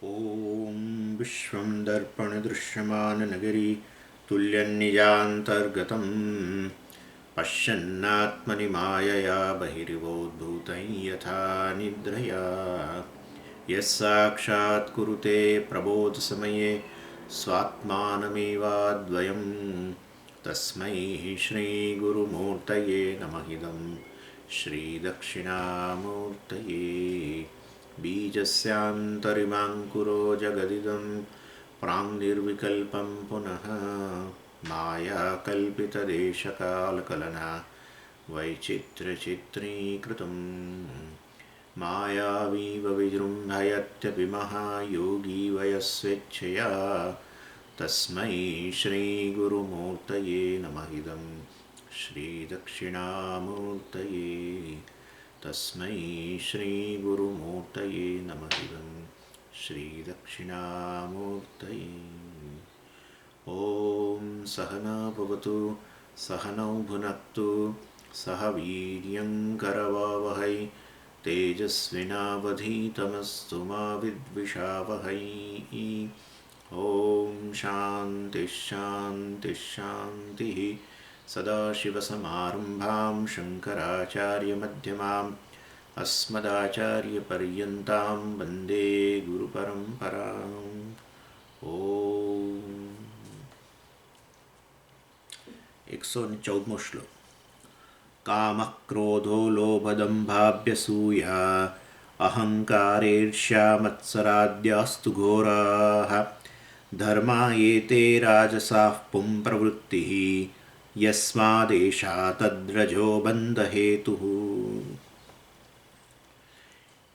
ॐ विश्वं दर्पणदृश्यमाननगरी तुल्यन्निजान्तर्गतं पश्यन्नात्मनि मायया बहिर्वोद्भूतं यथा निद्रया यस्साक्षात् कुरुते प्रबोधसमये स्वात्मानमेवाद्वयं तस्मै श्रीगुरुमूर्तये नमः इदं श्रीदक्षिणामूर्तये बीजस्यान्तरिमाङ्कुरो जगदिदं प्राङ्निर्विकल्पं पुनः मायाकल्पितदेशकालकलना वैचित्र्यचित्रीकृतं मायावीव विजृम्भयत्यपि महायोगी वयस्वेच्छया तस्मै श्रीगुरुमूर्तये नमः इदं श्रीदक्षिणामूर्तये तस्मै श्रीगुरुमूर्तये नमः इदं श्रीदक्षिणामूर्तये ॐ सहना भवतु सहनौ भुनक्तु सह वीर्यङ्करवावहै तेजस्विनावधीतमस्तु मा विद्विषावहै ॐ शान्तिः सदाशिवसमारम्भां शङ्कराचार्यमध्यमाम् अस्मदाचार्यपर्यन्तां वन्दे गुरुपरम्पराम् ॐ 114मो श्लोक कामः क्रोधो लोभदम्भाभ्यसूया अहङ्कारेर्ष्या मत्सराद्यास्तु घोराः धर्मा एते राजसाः पुंप्रवृत्तिः यस्मादेषा तद्रजो બંધહેતુઃ.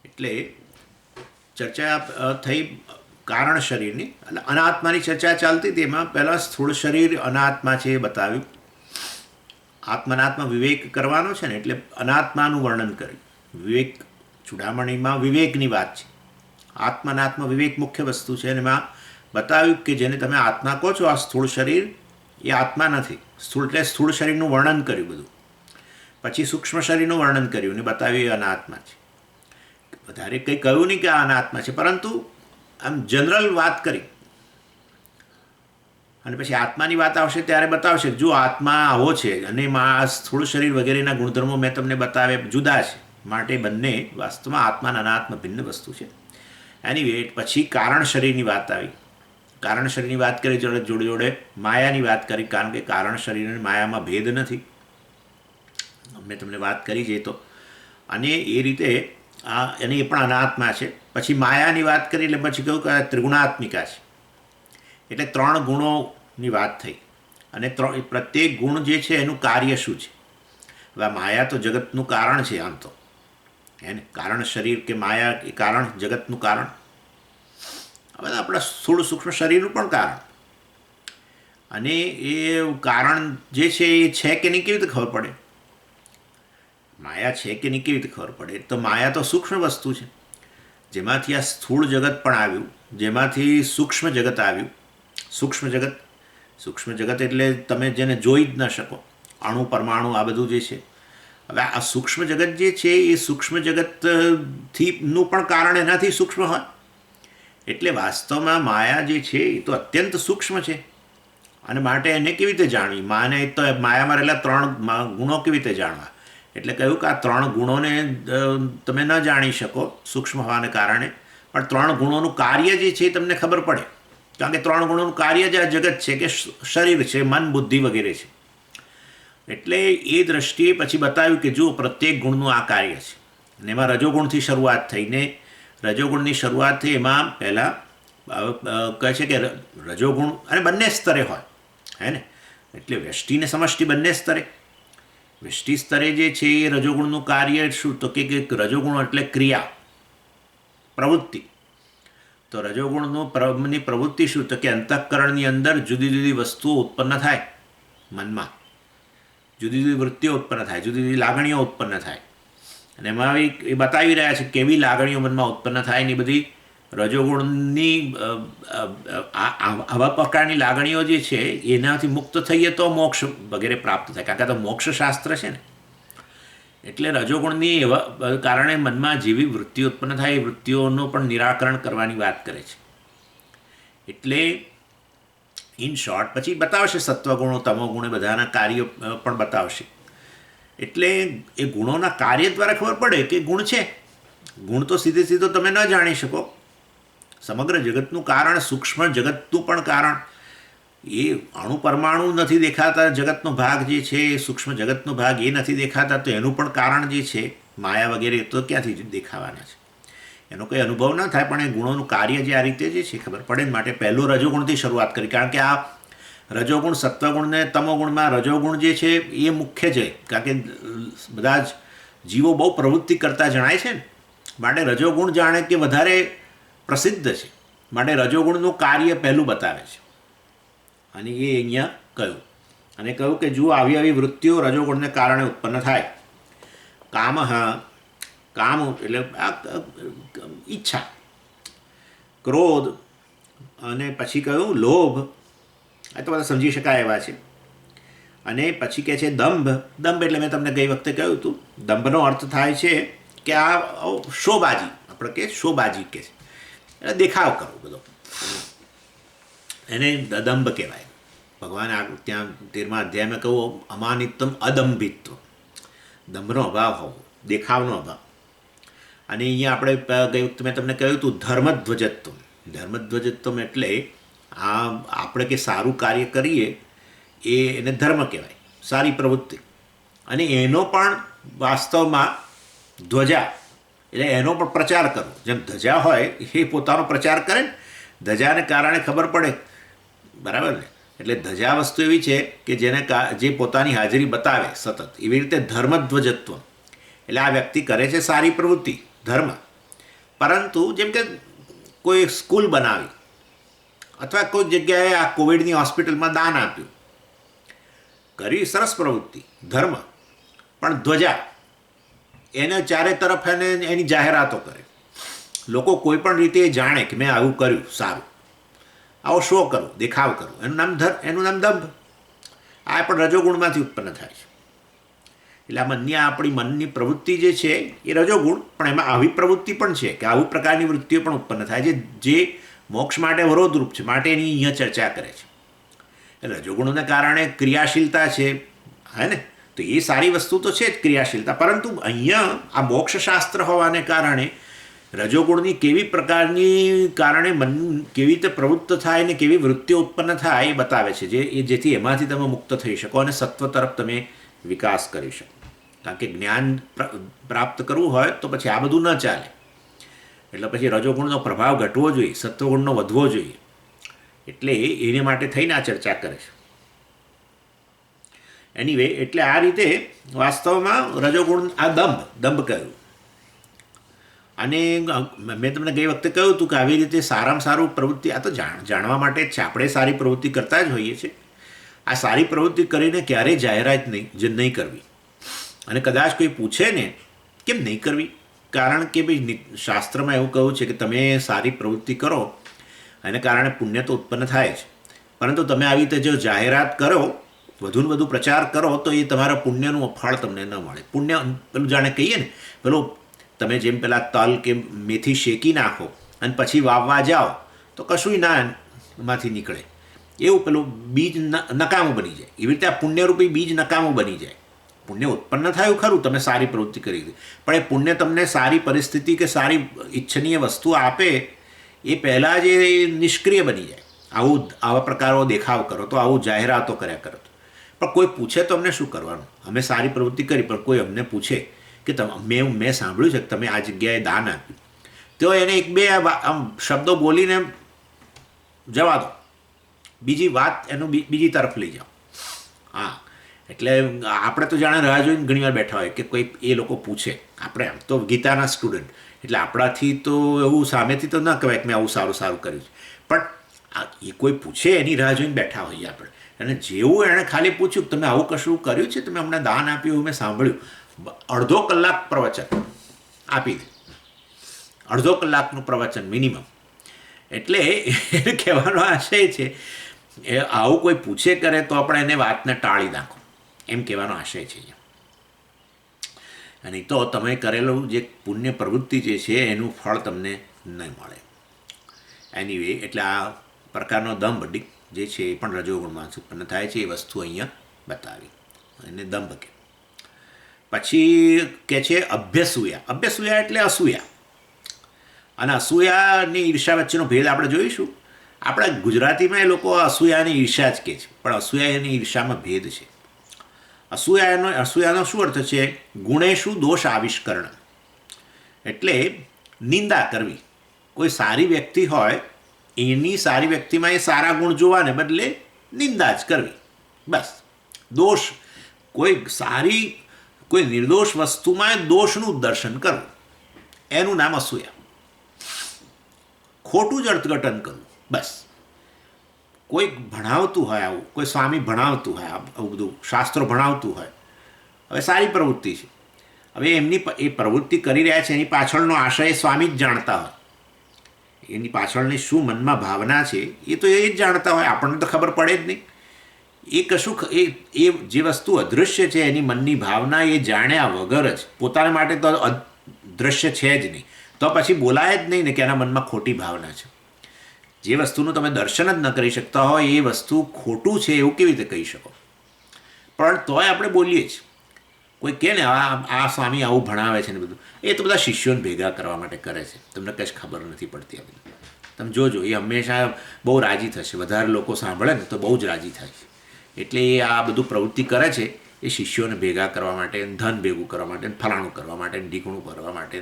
એટલે ચર્ચા થઈ કારણ શરીરની એટલે અનાત્માની ચર્ચા ચાલતી હતી. એમાં પહેલાં સ્થૂળ શરીર અનાત્મા છે એ બતાવ્યું. આત્મનાત્મા વિવેક કરવાનો છે ને એટલે અનાત્માનું વર્ણન કર્યું. વિવેક ચૂડામણીમાં વિવેકની વાત છે. આત્મનાત્મ વિવેક મુખ્ય વસ્તુ છે અને એમાં બતાવ્યું કે જેને તમે આત્મા કહો છો આ સ્થૂળ શરીર એ આત્મા નથી. સ્થૂળ શરીરનું વર્ણન કર્યું બધું. પછી સૂક્ષ્મ શરીરનું વર્ણન કર્યું અને બતાવ્યું એ અનાત્મા છે. વધારે કંઈ કહ્યું નહીં કે આ અનાત્મા છે, પરંતુ આમ જનરલ વાત કરી અને પછી આત્માની વાત આવશે ત્યારે બતાવશે જો આત્મા આવો છે અને આ સ્થૂળ શરીર વગેરેના ગુણધર્મો મેં તમને બતાવ્યા જુદા છે, માટે બંને વાસ્તવમાં આત્મા અને અનાત્મા ભિન્ન વસ્તુ છે. એની વેટ પછી કારણ શરીરની વાત આવી. કારણ શરીરની વાત કરી જોડે જોડે માયાની વાત કરી, કારણ કે કારણ શરીર અને માયામાં ભેદ નથી. મેં તમને વાત કરી છે તો. અને એ રીતે અને એ પણ અનાત્મા છે. પછી માયાની વાત કરી એટલે પછી કહ્યું કે ત્રિગુણાત્મિકા છે, એટલે 3 ગુણોની વાત થઈ. અને પ્રત્યેક ગુણ જે છે એનું કાર્ય શું છે. હવે માયા તો જગતનું કારણ છે આમ તો, એને કારણ શરીર કે માયા એ કારણ જગતનું કારણ. હવે આપણા સ્થૂળ સૂક્ષ્મ શરીરનું પણ કારણ. અને એ કારણ જે છે એ છે કે નહીં કેવી રીતે ખબર પડે? માયા છે કે નહીં કેવી રીતે ખબર પડે? તો માયા તો સૂક્ષ્મ વસ્તુ છે, જેમાંથી આ સ્થૂળ જગત પણ આવ્યું, જેમાંથી સૂક્ષ્મ જગત આવ્યું. સૂક્ષ્મ જગત એટલે તમે જેને જોઈ જ ન શકો, અણુ પરમાણુ આ બધું જે છે. હવે આ સૂક્ષ્મ જગત જે છે એ સૂક્ષ્મ જગતથીનું પણ કારણ એનાથી સૂક્ષ્મ હોય. એટલે વાસ્તવમાં માયા જે છે એ તો અત્યંત સૂક્ષ્મ છે. અને માટે એને કેવી રીતે જાણવી? માને તો માયામાં રહેલા 3 ગુણો કેવી રીતે જાણવા? એટલે કહ્યું કે આ 3 ગુણોને તમે ન જાણી શકો સૂક્ષ્મ હોવાને કારણે, પણ 3 ગુણોનું કાર્ય જે છે એ તમને ખબર પડે. કારણ કે 3 ગુણોનું કાર્ય જે આ જગત છે કે શરીર છે, મન, બુદ્ધિ વગેરે છે. એટલે એ દ્રષ્ટિએ પછી બતાવ્યું કે જુઓ પ્રત્યેક ગુણનું આ કાર્ય છે. અને એમાં રજોગુણથી શરૂઆત થઈને રજોગુણની શરૂઆત થઈ. એમાં પહેલાં કહે છે કે રજોગુણ અને બંને સ્તરે હોય, હે ને? એટલે વ્યષ્ટિ ને સમષ્ટિ બંને સ્તરે. વ્યષ્ટિ સ્તરે જે છે એ રજોગુણનું કાર્ય શું? તો કે રજોગુણ એટલે ક્રિયા, પ્રવૃત્તિ. તો રજોગુણની પ્રવૃત્તિ શું? તો કે અંતઃકરણની અંદર જુદી જુદી વસ્તુઓ ઉત્પન્ન થાય, મનમાં જુદી જુદી વૃત્તિઓ ઉત્પન્ન થાય, જુદી જુદી લાગણીઓ ઉત્પન્ન થાય. અને એમાં એ બતાવી રહ્યા છે કેવી લાગણીઓ મનમાં ઉત્પન્ન થાય ને બધી રજોગુણની આવા પ્રકારની લાગણીઓ જે છે એનાથી મુક્ત થઈએ તો મોક્ષ વગેરે પ્રાપ્ત થાય. કારણ કે તો મોક્ષશાસ્ત્ર છે ને, એટલે રજોગુણની એવા કારણે મનમાં જેવી વૃત્તિઓ ઉત્પન્ન થાય એ વૃત્તિઓનું પણ નિરાકરણ કરવાની વાત કરે છે. એટલે ઇન શોર્ટ પછી બતાવશે સત્વગુણો તમોગુણો બધાના કાર્યો પણ બતાવશે. એટલે એ ગુણોના કાર્ય દ્વારા ખબર પડે કે ગુણ છે. ગુણ તો સીધો તમે ન જાણી શકો. સમગ્ર જગતનું કારણ, સૂક્ષ્મ જગતનું પણ કારણ, એ અણુ પરમાણુ નથી દેખાતા, જગતનો ભાગ જે છે એ સૂક્ષ્મ જગતનો ભાગ એ નથી દેખાતા, તો એનું પણ કારણ જે છે માયા વગેરે તો ક્યાંથી દેખાવાના છે? એનો કંઈ અનુભવ ન થાય, પણ એ ગુણોનું કાર્ય જે આ રીતે જે છે ખબર પડે. માટે પહેલું રજોગુણથી શરૂઆત કરી, કારણ કે આ રજોગુણ સત્વગુણ ને તમોગુણમાં રજોગુણ જે છે એ મુખ્ય છે. કારણ કે બધા જ જીવો બહુ પ્રવૃત્તિ કરતા જણાય છે ને, માટે રજોગુણ જાણે કે વધારે પ્રસિદ્ધ છે. માટે રજોગુણનું કાર્ય પહેલું બતાવે છે, અને એ અહીંયા કહ્યું. અને કહ્યું કે જુઓ, આવી આવી વૃત્તિઓ રજોગુણને કારણે ઉત્પન્ન થાય. કામ એટલે ઈચ્છા, ક્રોધ, અને પછી કહ્યું લોભ. આ તો બધા સમજી શકાય એવા છે. અને પછી કહે છે દંભ. દંભ એટલે મેં તમને ગઈ વખતે કહ્યું હતું, દંભનો અર્થ થાય છે કે આ શોબાજી, આપણે કે શોબાજી કે છે, એટલે દેખાવ કરવો બધો, એને દંભ કહેવાય. ભગવાને ત્યાં 13મા અધ્યાયમાં કહું અમાનિત્વમ અદંભિત્વ, દંભનો અભાવ હોવો, દેખાવનો અભાવ. અને અહીંયા આપણે ગઈ વખતે મેં તમને કહ્યું હતું ધર્મધ્વજત્વ. ધર્મધ્વજત્વ એટલે આપણે કે સારું કાર્ય કરીએ એને ધર્મ કહેવાય, સારી પ્રવૃત્તિ. અને એનો પણ વાસ્તવમાં ધ્વજા એટલે એનો પણ પ્રચાર કરવો. જેમ ધજા હોય એ પોતાનો પ્રચાર કરે ને, ધજાને કારણે ખબર પડે, બરાબર ને? એટલે ધજા વસ્તુ એવી છે કે જે પોતાની હાજરી બતાવે સતત. એવી રીતે ધર્મધ્વજત્વ એટલે આ વ્યક્તિ કરે છે સારી પ્રવૃત્તિ, ધર્મ. પરંતુ જેમ કે કોઈ સ્કૂલ બનાવી, અથવા કોઈ જગ્યાએ આ કોવિડની હોસ્પિટલમાં દાન આપ્યું, કરી સરસ પ્રવૃત્તિ, ધર્મ. પણ ધ્વજા એને ચારે તરફ એની જાહેરાતો કરે, લોકો કોઈ પણ રીતે જાણે કે મેં આવું કર્યું સારું, આવો શો કરો, દેખાવ કરો, એનું નામ દંભ. આ પણ રજોગુણમાંથી ઉત્પન્ન થાય છે. એટલે આપણી મનની પ્રવૃત્તિ જે છે એ રજોગુણ, પણ એમાં આવી પ્રવૃત્તિ પણ છે કે આવું પ્રકારની વૃત્તિઓ પણ ઉત્પન્ન થાય છે જે મોક્ષ માટે અવરોધરૂપ છે. માટે એની અહીંયા ચર્ચા કરે છે. રજોગુણોને કારણે ક્રિયાશીલતા છે, હે ને? તો એ સારી વસ્તુ તો છે જ ક્રિયાશીલતા, પરંતુ અહીંયા આ મોક્ષશાસ્ત્ર હોવાને કારણે રજોગુણની કેવી પ્રકારની કારણે મન કેવી રીતે પ્રવૃત્ત થાય ને કેવી વૃત્તિઓ ઉત્પન્ન થાય એ બતાવે છે, જેથી એમાંથી તમે મુક્ત થઈ શકો અને સત્વ તરફ તમે વિકાસ કરી શકો. કારણ કે જ્ઞાન પ્રાપ્ત કરવું હોય તો પછી આ બધું ન ચાલે. એટલે પછી રજોગુણનો પ્રભાવ ઘટવો જોઈએ, સત્વગુણનો વધવો જોઈએ. એટલે એને માટે થઈને આ ચર્ચા કરે છે. એનીવે, એટલે આ રીતે વાસ્તવમાં રજોગુણ આ દંભ કહ્યું. અને મેં તમને ગઈ વખતે કહ્યું હતું કે આવી રીતે સારામાં સારું પ્રવૃત્તિ, આ તો જાણવા માટે જ છે. આપણે સારી પ્રવૃત્તિ કરતા જ હોઈએ છીએ. આ સારી પ્રવૃત્તિ કરીને ક્યારેય જાહેરાત નહીં કરવી. અને કદાચ કોઈ પૂછે ને કેમ નહીં કરવી, કારણ કે ભાઈ શાસ્ત્રમાં એવું કહ્યું છે કે તમે સારી પ્રવૃત્તિ કરો એને કારણે પુણ્ય તો ઉત્પન્ન થાય છે, પરંતુ તમે આવી રીતે જો જાહેરાત કરો, વધુ ને વધુ પ્રચાર કરો, તો એ તમારા પુણ્યનું ફળ તમને ન મળે. પુણ્ય પેલું જાણે કહીએ ને, પેલું તમે જેમ પેલા તલ કે મેથી શેકી નાખો અને પછી વાવવા જાઓ તો કશું ના એમાંથી નીકળે, એવું પેલું બીજ નકામું બની જાય. એવી રીતે આ પુણ્યરૂપી બીજ નકામું બની જાય. પુણ્ય ઉત્પન્ન થયું ખરું, તમે સારી પ્રવૃત્તિ કરી હતી, પણ એ પુણ્ય તમને સારી પરિસ્થિતિ કે સારી ઈચ્છનીય વસ્તુ આપે એ પહેલાં જ એ નિષ્ક્રિય બની જાય. આવા પ્રકારો દેખાવ કરો તો, આવું જાહેરાતો કર્યા કરો તો. પણ કોઈ પૂછે તો અમને શું કરવાનું? અમે સારી પ્રવૃત્તિ કરી, પણ કોઈ અમને પૂછે કે મેં સાંભળ્યું છે કે તમે આ જગ્યાએ દાન આપ્યું, તો એને એક બે આમ શબ્દો બોલીને જવા દો, બીજી વાત એનું બીજી તરફ લઈ જાઓ. હા, એટલે આપણે તો જાણે રાહ જોઈને ઘણીવાર બેઠા હોય કે કોઈ એ લોકો પૂછે. આપણે આમ તો ગીતાના સ્ટુડન્ટ, એટલે આપણાથી તો એવું સામેથી તો ન કહેવાય કે મેં આવું સારું કર્યું છે, પણ એ કોઈ પૂછે એની રાહ જોઈને બેઠા હોઈએ આપણે. અને જેવું એણે ખાલી પૂછ્યું કે તમે આવું કશું કર્યું છે, તમે અમને દાન આપ્યું, મેં સાંભળ્યું, અડધો કલાક પ્રવચન આપી દે, અડધો કલાકનું પ્રવચન મિનિમમ. એટલે એ કહેવાનો આશય છે એ આવું કોઈ પૂછે કરે તો આપણે એને વાતને ટાળી નાખો, એમ કહેવાનો આશય છે. અને તો તમે કરેલું જે પુણ્ય પ્રવૃત્તિ જે છે એનું ફળ તમને નહીં મળે. એનીવે એટલે આ પ્રકારનો દંભ જે છે એ પણ રજોગુણમાં ઉત્પન્ન થાય છે. એ વસ્તુ અહીંયા બતાવી, એને દંભ કે. પછી કે છે અભ્યસૂયા. અભ્યસૂયા એટલે અસૂયા. અને અસૂયાની ઈર્ષા વચ્ચેનો ભેદ આપણે જોઈશું. આપણા ગુજરાતીમાં એ લોકો અસૂયાની ઈર્ષા જ કહે છે, પણ અસૂયાની ઈર્ષામાં ભેદ છે. અસૂયાનો શું અર્થ છે? ગુણેશુ દોષ આવિષ્કરણ, એટલે નિંદા કરવી. કોઈ સારી વ્યક્તિ હોય એની સારી વ્યક્તિમાં એ સારા ગુણ જોવાને બદલે નિંદા જ કરવી. બસ દોષ, કોઈ નિર્દોષ વસ્તુમાં દોષનું દર્શન કરવું, એનું નામ અસૂયા. ખોટું જ અર્થઘટન કરવું. બસ કોઈ ભણાવતું હોય, આવું કોઈ સ્વામી ભણાવતું હોય, આવું બધું શાસ્ત્રો ભણાવતું હોય, હવે સારી પ્રવૃત્તિ છે, હવે એમની એ પ્રવૃત્તિ કરી રહ્યા છે એની પાછળનો આશય સ્વામી જ જાણતા હોય. એની પાછળની શું મનમાં ભાવના છે એ તો એ જ જાણતા હોય, આપણને તો ખબર પડે જ નહીં. એ કશું એ જે વસ્તુ અદૃશ્ય છે એની મનની ભાવના એ જાણ્યા વગર જ પોતાના માટે તો અદૃશ્ય છે જ નહીં, તો પછી બોલાય જ નહીં ને કે એના મનમાં ખોટી ભાવના છે. જે વસ્તુનું તમે દર્શન જ ન કરી શકતા હોય એ વસ્તુ ખોટું છે એવું કેવી રીતે કહી શકો? પણ તોય આપણે બોલીએ જ. કોઈ કહે ને આ સ્વામી આવું ભણાવે છે ને બધું, એ તો બધા શિષ્યોને ભેગા કરવા માટે કરે છે, તમને કંઈ ખબર નથી પડતી. આ બધું તમે જોજો, એ હંમેશા બહુ રાજી થશે. વધારે લોકો સાંભળે ને તો બહુ જ રાજી થાય છે. એટલે એ આ બધું પ્રવૃત્તિ કરે છે એ શિષ્યોને ભેગા કરવા માટે, ધન ભેગું કરવા માટે, ફલાણું કરવા માટે, ઢીકણું કરવા માટે,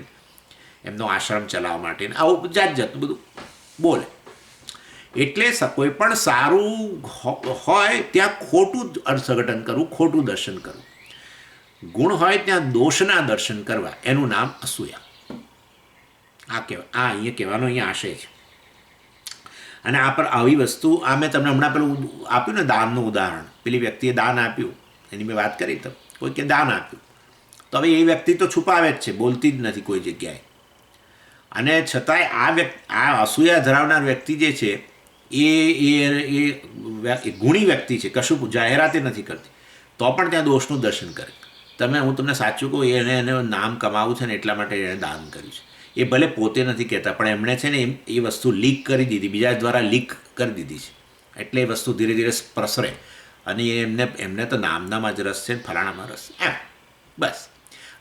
એમનો આશ્રમ ચલાવવા માટે, આવું જાત જાતનું બધું બોલે. એટલે કોઈ પણ સારું હોય ત્યાં ખોટું અર્થઘટન કરવું, ખોટું દર્શન કરવું. ગુણ હોય ત્યાં દોષના દર્શન કરવા, એનું નામ અસૂયા. અહીંયા કહેવાનો અહીંયા આશય છે. અને આ પર આવી વસ્તુ, આ મેં તમને હમણાં પેલું આપ્યું ને દાનનું ઉદાહરણ, પેલી વ્યક્તિએ દાન આપ્યું એની મેં વાત કરી. તો કોઈ કે દાન આપ્યું, તો હવે એ વ્યક્તિ તો છુપાવે જ છે, બોલતી જ નથી કોઈ જગ્યાએ. અને છતાંય આ અસૂયા ધરાવનાર વ્યક્તિ જે છે એ ગુણી વ્યક્તિ છે, કશું જાહેરાતે નથી કરતી, તો પણ ત્યાં દોષનું દર્શન કરે. હું તમને સાચું કહું, એને નામ કમાવું છે ને એટલા માટે એણે દાન કર્યું છે. એ ભલે પોતે નથી કહેતા, પણ એમણે છે ને એ વસ્તુ લીક કરી દીધી, બીજા દ્વારા લીક કરી દીધી છે. એટલે એ વસ્તુ ધીરે ધીરે પ્રસરે અને એમને તો નામનામાં જ રસ છે ને ફલાણામાં રસ, એમ બસ.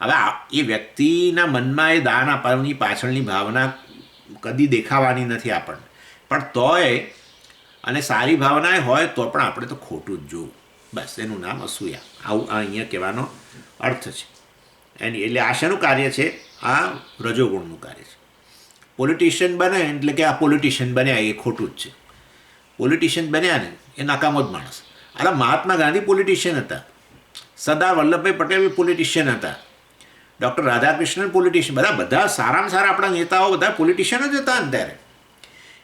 હવે એ વ્યક્તિના મનમાં એ દાન આપવાની પાછળની ભાવના કદી દેખાવાની નથી આપણને, પણ તોય અને સારી ભાવના હોય તો પણ આપણે તો ખોટું જ જોવું. બસ એનું નામ અસૂયા. આવું અહીંયા કહેવાનો અર્થ છે. એટલે આશાનું કાર્ય છે, આ રજોગુણનું કાર્ય છે. પોલિટિશિયન બને એટલે કે આ પોલિટિશિયન બન્યા એ ખોટું જ છે. પોલિટિશિયન બન્યા ને એ નકામો જ માણસ. અરે મહાત્મા ગાંધી પોલિટિશિયન હતા, સરદાર વલ્લભભાઈ પટેલ પોલિટિશિયન હતા, ડૉક્ટર રાધાકૃષ્ણન પોલિટિશિયન, બધા સારામાં સારા આપણા નેતાઓ બધા પોલિટિશિયન જ હતા અત્યારે.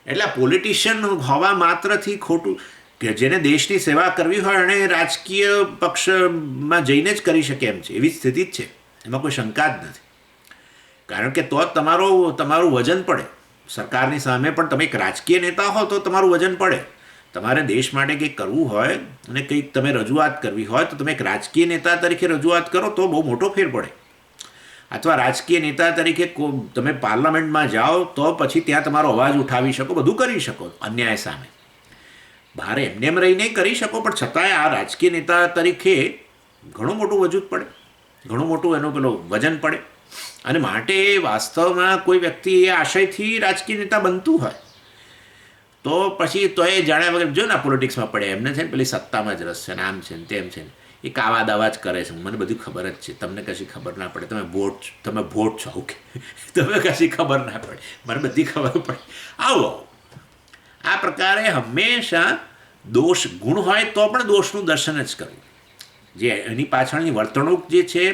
એટલે પોલિટિશિયન હોવા માત્રથી ખોટું, કે જેને દેશની સેવા કરવી હોય અને રાજકીય પક્ષમાં જઈને જ કરી શકે એમ છે, એવી સ્થિતિ જ છે, એમાં કોઈ શંકા જ નથી. કારણ કે તો જ તમારું વજન પડે સરકારની સામે. પણ તમે એક રાજકીય નેતા હો તો તમારું વજન પડે. તમારે દેશ માટે કંઈક કરવું હોય અને કંઈક તમે રજૂઆત કરવી હોય તો તમે એક રાજકીય નેતા તરીકે રજૂઆત કરો તો બહુ મોટો ફેર પડે. અથવા રાજકીય નેતા તરીકે તમે પાર્લામેન્ટમાં જાઓ તો પછી ત્યાં તમારો અવાજ ઉઠાવી શકો, બધું કરી શકો અન્યાય સામે. બહાર એમને એમ રહીને કરી શકો, પણ છતાંય આ રાજકીય નેતા તરીકે ઘણું મોટું વજૂદ પડે, ઘણું મોટું એનું વજન પડે. અને માટે વાસ્તવમાં કોઈ વ્યક્તિ એ આશયથી રાજકીય નેતા બનતું હોય તો પછી તો એ જાણ્યા વગર જો ને પોલિટિક્સમાં પડે, એમને છે ને પેલી સત્તામાં જ રસ છે ને આમ છે ને તેમ છે ને, એ કાવા દાવા જ કરે છે. મને બધું ખબર જ છે, તમને કશી ખબર ના પડે, તમે ભોટ છો, ઓકે, તમે કશી ખબર ના પડે, મને બધી ખબર પડે. આવો આ પ્રકારે હંમેશા ગુણ હોય તો પણ દોષનું દર્શન જ કરવું. જે એની પાછળની વર્તણૂક જે છે,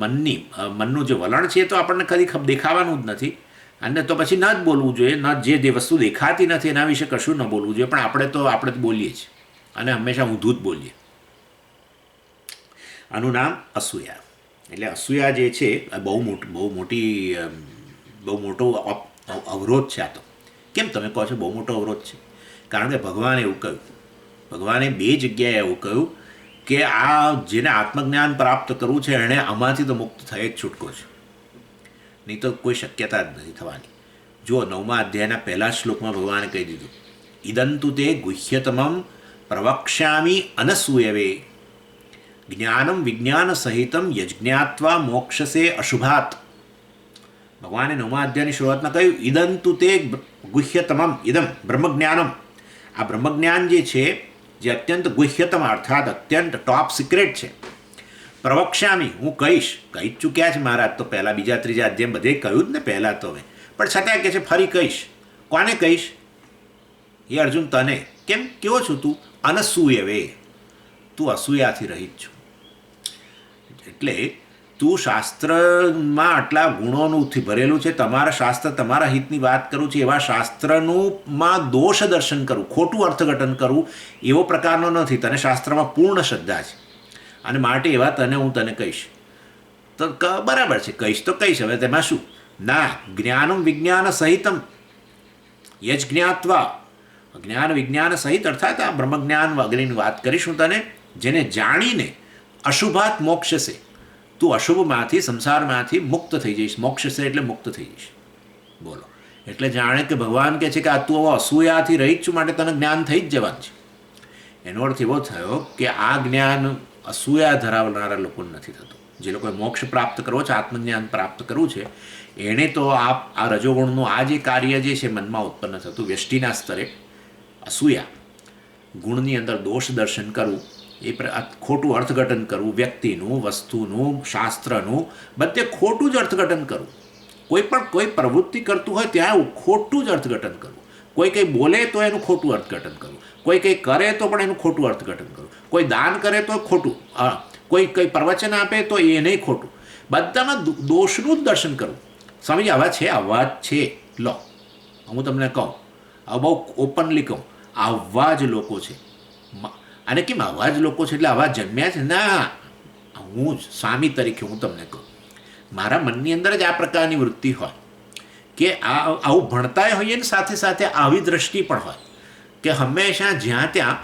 મનનું જે વલણ છે તો આપણને કદી દેખાવાનું જ નથી. અને તો પછી ન જ બોલવું જોઈએ, જે વસ્તુ દેખાતી નથી એના વિશે કશું ન બોલવું જોઈએ. પણ આપણે તો બોલીએ છીએ અને હંમેશા ઊંધું જ બોલીએ. આનું નામ અસૂયા. એટલે અસૂયા જે છે બહુ મોટો અવરોધ છે. આ તો કેમ તમે કહો છો બહુ મોટો અવરોધ છે? કારણ કે ભગવાને એવું કહ્યું, ભગવાને બે જગ્યાએ એવું કહ્યું કે આ જેને આત્મજ્ઞાન પ્રાપ્ત કરવું છે એણે આમાંથી તો મુક્ત થઈ જ છૂટકો છે, નહીં તો કોઈ શક્યતા જ નથી થવાની. જુઓ 9મા અધ્યાયના પહેલા શ્લોકમાં ભગવાને કહી દીધું, ઇદંતુ તે ગુહ્યતમમ પ્રવક્ષ્યામિ અનસૂયવે જ્ઞાનમ વિજ્ઞાન સહિતમ યજ્ઞાત્વા મોક્ષસે અશુભાત. ભગવાને 9મા અધ્યાયની શરૂઆતમાં કહ્યું, ઇદંતુ તે ગુહ્યતમમ ઇદમ બ્રહ્મજ્ઞાનમ. આ બ્રહ્મજ્ઞાન જે છે, જે અત્યંત ગુહ્યતમ અર્થાત અત્યંત ટોપ સિક્રેટ છે, પ્રવક્ષ્યામી હું કહીશ. કહી જ ચૂક્યા છે મહારાજ તો પહેલાં 2, 3 અધ્યાય બધે કહ્યું જ ને પહેલાં તો હવે, પણ છતાં કહે છે ફરી કહીશ. કોને કહીશ? એ અર્જુન તને. કેમ? કેવો છું તું? અનસૂયવે, તું અસૂયાથી રહિત છું. એટલે તું શાસ્ત્રમાં આટલા ગુણોનુંથી ભરેલું છે, તમારા શાસ્ત્ર તમારા હિતની વાત કરું છું, એવા શાસ્ત્રનું દોષ દર્શન કરું, ખોટું અર્થઘટન કરું એવો પ્રકારનો નથી. તને શાસ્ત્રમાં પૂર્ણ શ્રદ્ધા છે અને માટે એવા તને હું તને કહીશ. તો બરાબર છે, કહીશ તો કહીશ, હવે તેમાં શું? ના, જ્ઞાનમ વિજ્ઞાન સહિતમ યજ જ્ઞાત્વા, જ્ઞાન વિજ્ઞાન સહિત અર્થાત આ બ્રહ્મજ્ઞાન વગેરેની વાત કરીશ હું તને, જેને જાણીને અશુભાત મોક્ષશે, તું અશુભમાંથી સંસારમાંથી મુક્ત થઈ જઈશ. મોક્ષ છે એટલે મુક્ત થઈ જઈશ. બોલો, એટલે જાણે કે ભગવાન કહે છે કે આ તું હવે અસૂયાથી રહિત છું, માટે તને જ્ઞાન થઈ જ જવાનું છે. એનો અર્થ એવો થયો કે આ જ્ઞાન અસૂયા ધરાવનારા લોકોને નથી થતું. જે લોકોએ મોક્ષ પ્રાપ્ત કરવો છે, આત્મજ્ઞાન પ્રાપ્ત કરવું છે, એણે તો આ રજોગુણનું આ જે કાર્ય જે છે મનમાં ઉત્પન્ન થતું વ્યષ્ટિના સ્તરે અસૂયા, ગુણની અંદર દોષ દર્શન કરવું, એ ખોટું અર્થઘટન કરવું, વ્યક્તિનું, વસ્તુનું, શાસ્ત્રનું, બધે ખોટું જ અર્થઘટન કરવું. કોઈ પ્રવૃત્તિ કરતું હોય ત્યાં ખોટું જ અર્થઘટન કરવું. કોઈ કંઈ બોલે તો એનું ખોટું અર્થઘટન કરવું, કોઈ કંઈ કરે તો પણ એનું ખોટું અર્થઘટન કરવું, કોઈ દાન કરે તો ખોટું, કોઈ કંઈ પ્રવચન આપે તો એ નહીં ખોટું, બધામાં દોષનું જ દર્શન કરવું. સ્વામીજી આવા છે, લો હું તમને કહું, આ બહુ ઓપનલી કહું, આવા જ લોકો છે. અને કેમ આવા જ લોકો છે એટલે આવા જન્મ્યા છે? ના, હું જ સ્વામી તરીકે હું તમને કહું, મારા મનની અંદર જ આ પ્રકારની વૃત્તિ હોય કે આવું ભણતા હોઈએ ને સાથે સાથે આવી દ્રષ્ટિ પણ હોય કે હંમેશા જ્યાં ત્યાં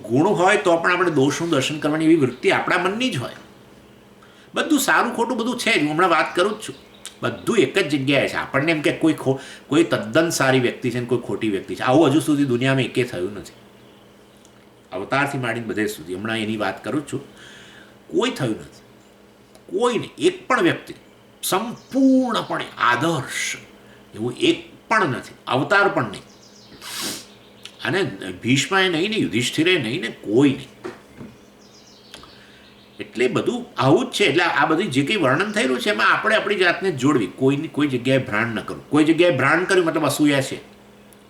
ગુણ હોય તો પણ આપણે દોષનું દર્શન કરવાની એવી વૃત્તિ આપણા મનની જ હોય. બધું સારું ખોટું બધું છે જ, હું હમણાં વાત કરું જ છું. બધું એક જ જગ્યાએ છે. આપણને એમ કે કોઈ તદ્દન સારી વ્યક્તિ છે ને કોઈ ખોટી વ્યક્તિ છે, આવું હજુ સુધી દુનિયામાં એકે થયું નથી. અવતારથી માંડીને બધે સુધી, હમણાં એની વાત કરું છું, કોઈ થયું નથી. કોઈને એક પણ વ્યક્તિ સંપૂર્ણપણે આદર્શ એવું એક પણ નથી, અવતાર પણ નહીં. અને ભીષ્માએ નહીં ને યુધિષ્ઠિરે નહીં ને કોઈ નહીં. એટલે બધું આવું જ છે. એટલે આ બધી જે કંઈ વર્ણન થયેલું છે એમાં આપણે આપણી જાતને જોડવી. કોઈ જગ્યાએ ભ્રાણ ન કરવું. કોઈ જગ્યાએ ભ્રાણ કર્યું મતલબ અસૂયા છે.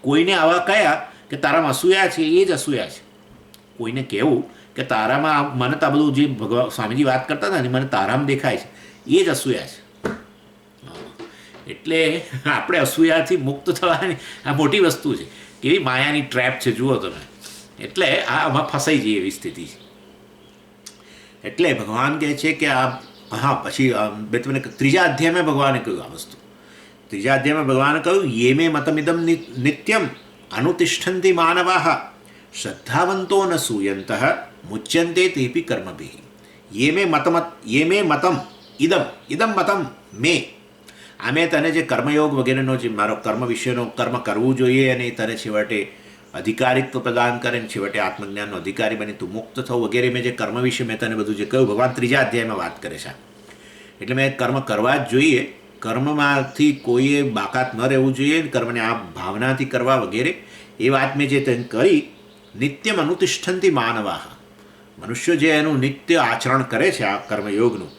કોઈને આવા કયા કે તારામાં અસૂયા છે, એ જ અસૂયા છે. કોઈને કહેવું કે તારામાં મને તો આ બધું જે ભગવાન સ્વામીજી વાત કરતા હતા ને મને તારામાં દેખાય છે, એ જ અસૂયા છે. એટલે આપણે અસૂયાથી મુક્ત થવાની આ મોટી વસ્તુ છે. કેવી માયાની ટ્રેપ છે જુઓ તમે. એટલે આમાં ફસાઈ જઈએ એવી સ્થિતિ છે. એટલે ભગવાન કહે છે કે પછી મેં તમને 3જા અધ્યાયમાં ભગવાને કહ્યું આ વસ્તુ. 3જા અધ્યાયમાં ભગવાને કહ્યું, યે મે મતમિદમ નિત્યમ અનુતિષ્ઠન્તિ માનવાહ શ્રદ્ધાવંતો ન સૂયંત મુચ્યંતે તેપી કર્મભિઃ. યે મે મતમ ઇદમ મતમ મે. આ મેં તને જે કર્મયોગ વગેરેનો જે મારો કર્મ વિશેનો કર્મ કરવું જોઈએ અને તને છેવટે અધિકારિત્વ પ્રદાન કરે ને છેવટે આત્મજ્ઞાનનો અધિકારી બની તું મુક્ત થવું વગેરે મેં જે કર્મ વિશે મેં તને બધું જે કહ્યું, ભગવાન 3જા અધ્યાયમાં વાત કરે છે. એટલે મેં કર્મ કરવા જ જોઈએ, કર્મમાંથી કોઈએ બાકાત ન રહેવું જોઈએ, કર્મને આ ભાવનાથી કરવા વગેરે એ વાત મેં જે તને કરી. નિત્યમ અનુતિષ્ઠંતિ માનવાહ, મનુષ્યો જે એનું નિત્ય આચરણ કરે છે આ કર્મયોગનું,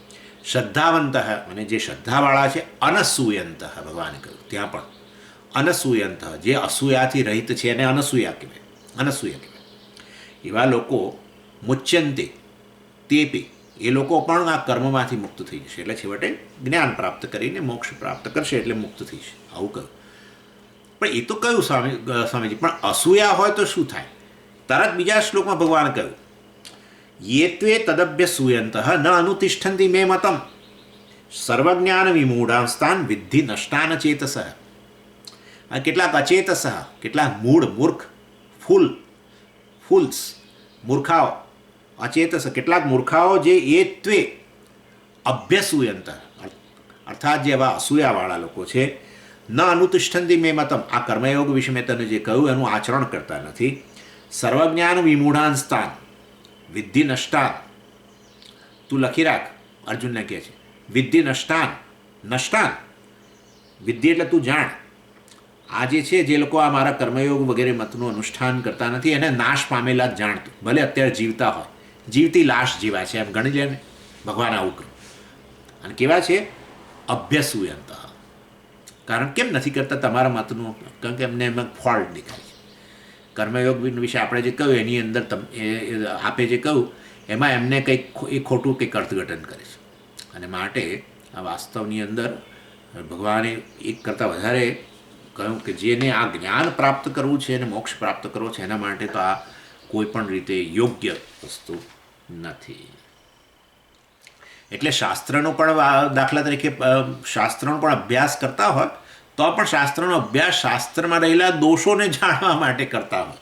શ્રદ્ધાવંત અને જે શ્રદ્ધાવાળા છે, અનસૂયંત ભગવાને કહ્યું ત્યાં પણ અનસૂયંત, જે અસૂયાથી રહિત છે એને અનસૂયા કહેવાય. એવા લોકો મુચ્યંતે તેપી, એ લોકો પણ આ કર્મમાંથી મુક્ત થઈ જશે. એટલે છેવટે જ્ઞાન પ્રાપ્ત કરીને મોક્ષ પ્રાપ્ત કરશે એટલે મુક્ત થઈ જશે. આવું કહ્યું. પણ એ તો કહ્યું સ્વામીજી, પણ અસૂયા હોય તો શું થાય? તરત બીજા શ્લોકમાં ભગવાન કહ્યું, યેત્વે તદભ્ય સૂયંત ન અનુતિષ્ઠંતિ મે મતમ સર્વજ્ઞાન વિમૂઢાંસ્તાન વિદ્ધિ નષ્ટાન ચેતસ. કેટલાક અચેતસ, કેટલાક મૂર્ખ, ફૂલ્સ, મૂર્ખાઓ, અચેતસ કેટલાક મૂર્ખાઓ જે એ ત્વે અભ્યસુયંત અર્થાત જે એવા અસૂયાવાળા લોકો છે ન અનુતિષ્ઠંતી મે મતમ, આ કર્મયોગ વિશે મેં તને જે કહ્યું એનું આચરણ કરતા નથી. સર્વજ્ઞાન વિમૂઢાન સ્થાન વિદ્ધિ નષ્ટાન, તું લખી રાખ, અર્જુનને કહે છે વિદ્ધિ નષ્ટાન, નષ્ટાન વિદ્ધિ એટલે તું જાણ. આ જે છે જે લોકો આ મારા કર્મયોગ વગેરે મતનું અનુષ્ઠાન કરતા નથી એને નાશ પામેલા જ જાણતું, ભલે અત્યારે જીવતા હોય, જીવતી લાશ જેવા છે એમ ગણી લે ને, ભગવાન આવું કહ્યું. અને કેવા છે? અભ્યસુયંત. કારણ કેમ નથી કરતા તમારા મતનું? કારણ કે એમને એમાં ફોલ્ટ દેખાય છે. કર્મયોગ વિશે આપણે જે કહ્યું એની અંદર આપે જે કહ્યું એમાં એમને કંઈક એ ખોટું કંઈક અર્થઘટન કરે છે. અને માટે આ વાસ્તવની અંદર ભગવાને એક કરતાં વધારે કહ્યું કે જેને આ જ્ઞાન પ્રાપ્ત કરવું છે અને મોક્ષ પ્રાપ્ત કરવો છે એના માટે તો આ કોઈ પણ રીતે યોગ્ય વસ્તુ નથી. એટલે શાસ્ત્રનો પણ દાખલા તરીકે શાસ્ત્રનો પણ અભ્યાસ કરતા હોય તો પણ શાસ્ત્રનો અભ્યાસ શાસ્ત્રમાં રહેલા દોષોને જાણવા માટે કરતા હોય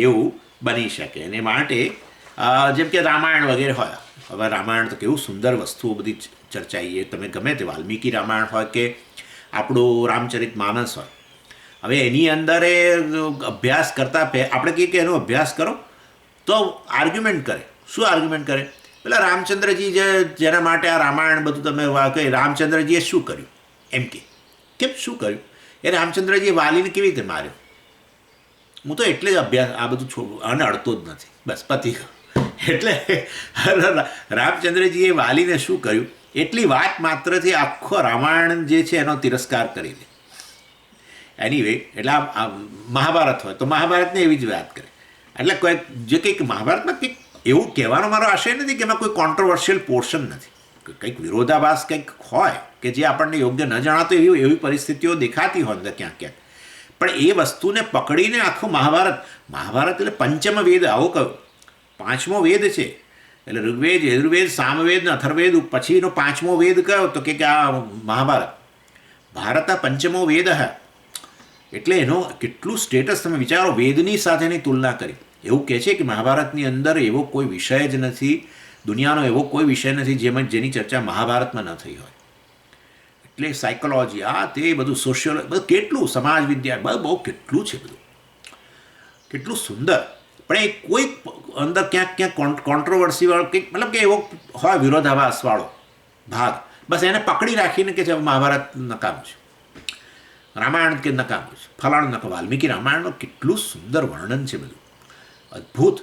એવું બની શકે. અને માટે જેમ કે રામાયણ વગેરે હોય, હવે રામાયણ તો કેવું સુંદર વસ્તુઓ બધી ચર્ચાઈએ, તમે ગમે તે વાલ્મીકી રામાયણ હોય કે આપણું રામચરિત માનસ હોય, હવે એની અંદર એ અભ્યાસ કરતા આપણે કહીએ કે એનો અભ્યાસ કરો તો આર્ગ્યુમેન્ટ કરે. શું આર્ગ્યુમેન્ટ કરે? પેલા રામચંદ્રજી જેના માટે આ રામાયણ બધું તમે કહે રામચંદ્રજીએ શું કર્યું એમ કે, કેમ શું કર્યું? એ રામચંદ્રજીએ વાલીને કેવી રીતે માર્યો? હું તો એટલે જ અભ્યાસ આ બધું અને અડતો જ નથી, બસ પતી ગયો. એટલે રામચંદ્રજીએ વાલીને શું કર્યું એટલી વાત માત્રથી આખો રામાયણ જે છે એનો તિરસ્કાર કરી દે. એનીવે એટલે આ મહાભારત હોય તો મહાભારતને એવી જ વાત કરે. એટલે કોઈ જે કંઈક મહાભારતમાં કંઈક એવું કહેવાનો મારો આશય નથી કે એમાં કોઈ કોન્ટ્રોવર્શિયલ પોર્શન નથી, કંઈક વિરોધાભાસ કંઈક હોય કે જે આપણને યોગ્ય ન જણાતો એવી પરિસ્થિતિઓ દેખાતી હોય અંદર ક્યાંક ક્યાંક, પણ એ વસ્તુને પકડીને આખું મહાભારત એટલે પંચમ વેદ આવો કહ્યું, પાંચમો વેદ છે. એટલે ઋગ્વેદ, યજુર્વેદ, સામવેદ ને અથર્વેદ પછીનો પાંચમો વેદ કયો તો કે આ મહાભારત. ભારત પંચમો વેદ એટલે એનો કેટલું સ્ટેટસ તમે વિચારો, વેદની સાથે એની તુલના કરી. એવું કહે છે કે મહાભારતની અંદર એવો કોઈ વિષય જ નથી, દુનિયાનો એવો કોઈ વિષય નથી જેની ચર્ચા મહાભારતમાં ન થઈ હોય. એટલે સાયકોલોજી આ તે બધું સોશિયોલોજી બધું કેટલું, સમાજ વિદ્યા બહુ કેટલું છે બધું, કેટલું સુંદર. પણ એ કોઈ અંદર ક્યાંક કોન્ટ્રોવર્સીવાળો કંઈક મતલબ કે એવો હોય વિરોધાભાસવાળો ભાગ, બસ એને પકડી રાખીને કે મહાભારત નકામું છે, રામાયણ કે નકામું છે, ફલાણું નકામ. વાલ્મીકી રામાયણનું કેટલું સુંદર વર્ણન છે બધું, અદ્ભુત.